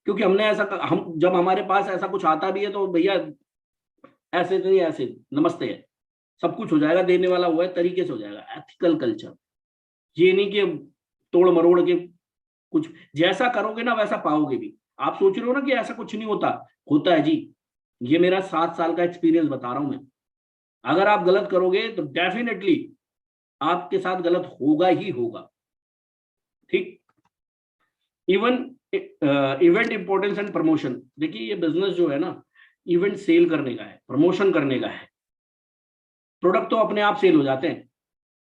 क्योंकि हमने ऐसा, हम जब हमारे पास ऐसा कुछ आता भी है तो भैया ऐसे नहीं, ऐसे नमस्ते है, सब कुछ हो जाएगा, देने वाला हुआ है, तरीके से हो जाएगा। एथिकल कल्चर, ये नहीं कि तोड़ मरोड़ के कुछ, जैसा करोगे ना वैसा पाओगे भी। आप सोच रहे हो ना कि ऐसा कुछ नहीं होता, होता है जी। ये मेरा 7 साल का एक्सपीरियंस बता रहा हूं मैं। अगर आप गलत करोगे तो डेफिनेटली आपके साथ गलत होगा ही होगा। ठीक। Even event importance and promotion, देखिए ये बिजनेस जो है ना, इवेंट सेल करने का है, प्रमोशन करने का है। प्रोडक्ट तो अपने आप सेल हो जाते हैं,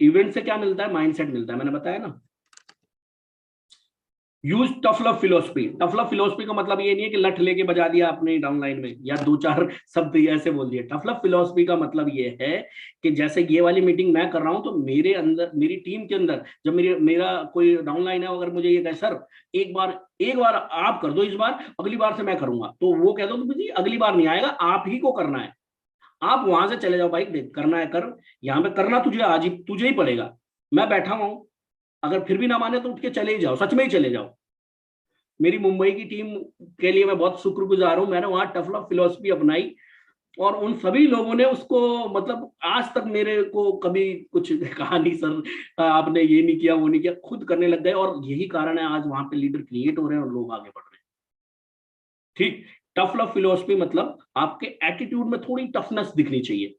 इवेंट से क्या मिलता है, माइंडसेट मिलता है। मैंने बताया ना, use tough love philosophy. Tough love philosophy का मतलब ये नहीं है कि लठ लेके बजा दिया आपने डाउनलाइन में या 2-4 शब्द ऐसे बोल दिए। टफ लव फिलोसफी का मतलब ये है कि जैसे ये वाली मीटिंग मैं कर रहा हूं, तो मेरे अंदर, मेरी टीम के अंदर, जब मेरा कोई डाउनलाइन है, अगर मुझे ये कहे सर एक बार आप कर दो, इस बार, अगली बार से मैं करूंगा, तो वो कह दो कि अगली बार नहीं आएगा, आप ही को करना है। आप वहां से चले जाओ, भाई देख करना है कर, यहाँ पे करना तुझे आज ही, तुझे ही पड़ेगा। मैं बैठा हुआ हूं, अगर फिर भी ना माने तो उठ के चले ही जाओ, सच में ही चले जाओ। मेरी मुंबई की टीम के लिए मैं बहुत शुक्रगुजार हूं, मैंने वहां टफ लव फिलोसफी अपनाई और उन सभी लोगों ने उसको, मतलब आज तक मेरे को कभी कुछ कहा नहीं सर आपने ये नहीं किया वो नहीं किया, खुद करने लग गए। और यही कारण है आज वहां पे लीडर क्रिएट हो रहे हैं और लोग आगे बढ़ रहे हैं। ठीक। टफ लव फिलोसफी मतलब आपके एटीट्यूड में थोड़ी टफनेस दिखनी चाहिए,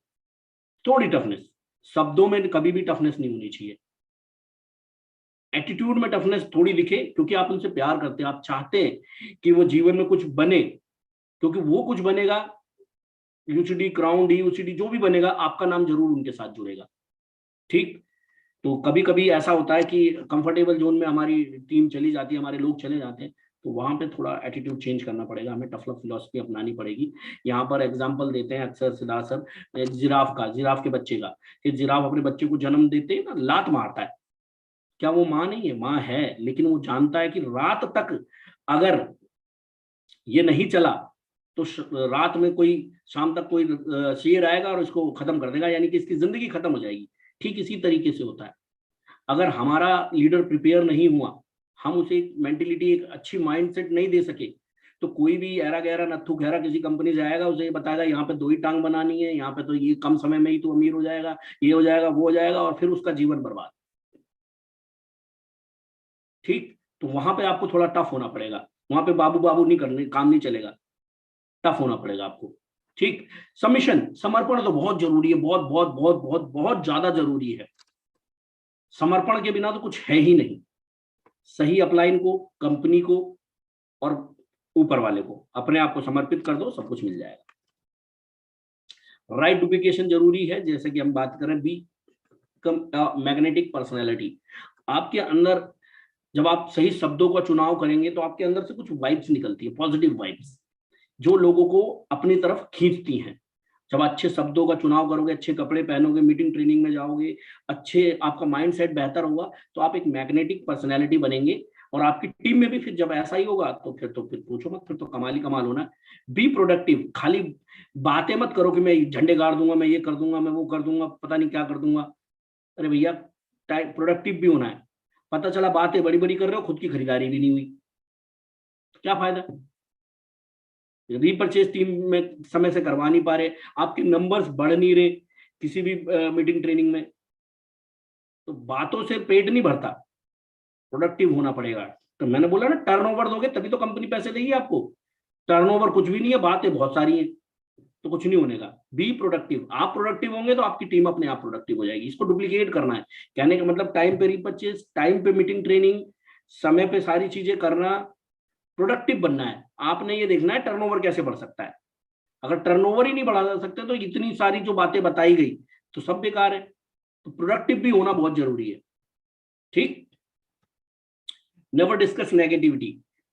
थोड़ी टफनेस। शब्दों में कभी भी टफनेस नहीं होनी चाहिए, एटीट्यूड में टफनेस थोड़ी दिखे, क्योंकि आप उनसे प्यार करते हैं, आप चाहते हैं कि वो जीवन में कुछ बने, क्योंकि वो कुछ बनेगा, यूसीडी, क्राउन डी, यूसीडी जो भी बनेगा, आपका नाम जरूर उनके साथ जुड़ेगा। ठीक। तो कभी कभी ऐसा होता है कि कंफर्टेबल जोन में हमारी टीम चली जाती है, हमारे लोग चले जाते हैं, तो वहां पे थोड़ा एटीट्यूड चेंज करना पड़ेगा, हमें टफ लव फिलोसफी अपनानी पड़ेगी। यहाँ पर एग्जांपल देते हैं अक्सर सिद्धार्थ सर, जिराफ के बच्चे का, कि जिराफ अपने बच्चे को जन्म देते ही ना लात मारता है। क्या वो माँ नहीं है? माँ है, लेकिन वो जानता है कि रात तक अगर ये नहीं चला तो रात में कोई, शाम तक कोई शेर आएगा और इसको खत्म कर देगा, यानी कि इसकी जिंदगी खत्म हो जाएगी। ठीक इसी तरीके से होता है, अगर हमारा लीडर प्रिपेयर नहीं हुआ, हम उसे एक मेंटेलिटी, एक अच्छी माइंडसेट नहीं दे सके, तो कोई भी ऐरा गहरा नत्थु गहरा किसी कंपनी से आएगा, उसे ये बताएगा यहाँ पे 2 ही टांग बनानी है, यहाँ पे तो ये कम समय में ही तो अमीर हो जाएगा, ये हो जाएगा वो हो जाएगा, और फिर उसका जीवन बर्बाद। ठीक। तो वहां पे आपको थोड़ा टफ होना पड़ेगा, वहां पे बाबू बाबू नहीं करने, काम नहीं चलेगा, टफ होना पड़ेगा आपको। ठीक। सबमिशन, समर्पण तो बहुत जरूरी है, बहुत बहुत बहुत बहुत बहुत ज्यादा जरूरी है। समर्पण के बिना तो कुछ है ही नहीं। सही अपलाइन को, कंपनी को और ऊपर वाले को, अपने आप को समर्पित कर दो, सब कुछ मिल जाएगा। राइट डुप्लीकेशन जरूरी है, जैसे कि हम बात करें बी मैग्नेटिक पर्सनैलिटी। आपके अंदर जब आप सही शब्दों का चुनाव करेंगे तो आपके अंदर से कुछ वाइब्स निकलती है, पॉजिटिव वाइब्स, जो लोगों को अपनी तरफ खींचती हैं। जब अच्छे शब्दों का चुनाव करोगे, अच्छे कपड़े पहनोगे, मीटिंग ट्रेनिंग में जाओगे, अच्छे, आपका माइंडसेट बेहतर होगा, तो आप एक मैग्नेटिक पर्सनैलिटी बनेंगे। और आपकी टीम में भी फिर जब ऐसा ही होगा तो फिर पूछो मत, फिर तो कमाल ही कमाल होना है। बी प्रोडक्टिव, खाली बातें मत करो कि मैं झंडे गाड़ दूंगा, मैं ये कर दूंगा, मैं वो कर दूंगा, पता नहीं क्या कर दूंगा। अरे भैया, प्रोडक्टिव भी होना है। पता चला बातें बड़ी बड़ी कर रहे हो, खुद की खरीदारी भी नहीं हुई, क्या फायदा? रीपरचेज टीम में समय से करवा नहीं पा रहे, आपके नंबर्स बढ़ नहीं रहे किसी भी मीटिंग ट्रेनिंग में, तो बातों से पेट नहीं भरता, प्रोडक्टिव होना पड़ेगा। तो मैंने बोला ना, टर्नओवर दोगे तभी तो कंपनी पैसे देगी आपको। टर्नओवर कुछ भी नहीं है, बातें बहुत सारी हैं, तो कुछ नहीं होने का। बी प्रोडक्टिव, आप प्रोडक्टिव होंगे तो आपकी टीम अपने आप प्रोडक्टिव हो जाएगी। इसको डुप्लीकेट करना है, कहने का मतलब टाइम पे रीपरचेज, टाइम पे मीटिंग ट्रेनिंग, समय पे सारी चीजें करना, प्रोडक्टिव बनना है। आपने ये देखना है टर्नओवर कैसे बढ़ सकता है। अगर टर्नओवर ही नहीं बढ़ा सकते तो इतनी सारी जो बातें बताई गई तो सब बेकार है। तो प्रोडक्टिव भी होना बहुत जरूरी है। ठीक। नेवर डिस्कस नेगेटिविटी,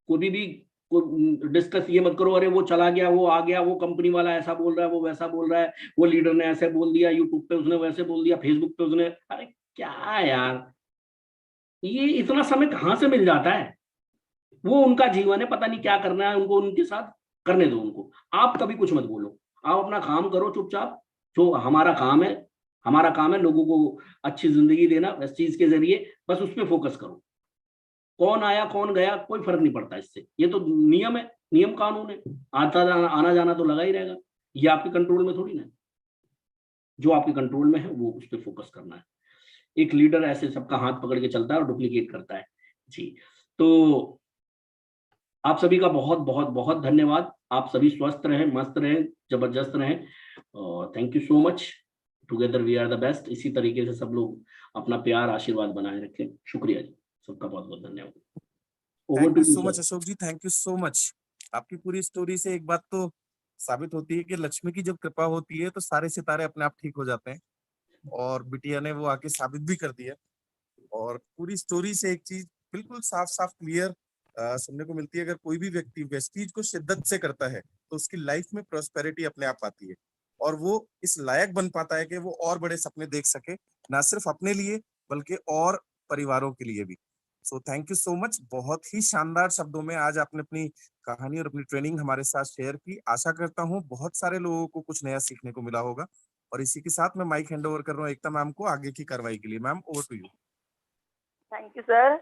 कोई भी डिस्कस ये मत करो, अरे वो चला गया, वो आ गया, वो कंपनी वाला ऐसा बोल रहा है, वो वैसा बोल रहा है, वो लीडर ने ऐसे बोल दिया, यूट्यूब पे उसने वैसे बोल दिया, फेसबुक पे उसने, अरे क्या यार, ये इतना समय कहाँ से मिल जाता है? वो उनका जीवन है, पता नहीं क्या करना है उनको, उनके साथ करने दो उनको, आप कभी कुछ मत बोलो, आप अपना काम करो चुपचाप। जो हमारा काम है लोगों को अच्छी जिंदगी देना, इस चीज के जरिए बस उस पर फोकस करो। कौन आया कौन गया कोई फर्क नहीं पड़ता इससे, ये तो नियम है, नियम कानून है, आना जाना तो लगा ही रहेगा। ये आपके कंट्रोल में थोड़ी ना है, जो आपके कंट्रोल में है वो उस पर फोकस करना है। एक लीडर ऐसे सबका हाथ पकड़ के चलता है और डुप्लीकेट करता है। जी, तो आप सभी का बहुत बहुत बहुत धन्यवाद। आप सभी स्वस्थ रहें, मस्त रहें, जबरदस्त रहें और thank you so much. Together we are the best. इसी तरीके से सब लोग अपना प्यार आशीर्वाद बनाए रखें। शुक्रिया जी, सबका बहुत बहुत धन्यवाद। Over thank to you you so much sir. Ashok ji, thank you so much. आपकी पूरी स्टोरी से एक बात तो साबित होती है कि लक्ष्मी की जब कृपा होती है तो सारे सितारे अपने आप ठीक हो जाते हैं, और बिटिया ने वो आके साबित भी कर दिया। और पूरी स्टोरी से एक चीज बिल्कुल साफ साफ क्लियर सुनने को मिलती है, अगर कोई भी व्यक्ति वेस्टीज को शिद्दत से करता है तो उसकी लाइफ में प्रोस्पेरिटी अपने आप आती है, और वो इस लायक बन पाता है कि वो और बड़े सपने देख सके, ना सिर्फ अपने लिए बल्कि और परिवारों के लिए भी। So thank you so much. बहुत ही शानदार शब्दों में आज आपने अपनी कहानी और अपनी ट्रेनिंग हमारे साथ शेयर की। आशा करता हूँ बहुत सारे लोगों को कुछ नया सीखने को मिला होगा। और इसी के साथ मैं माइक हैंड ओवर कर रहा हूँ एकता मैम को आगे की कार्रवाई के लिए। Ma'am, over to you. Thank you sir.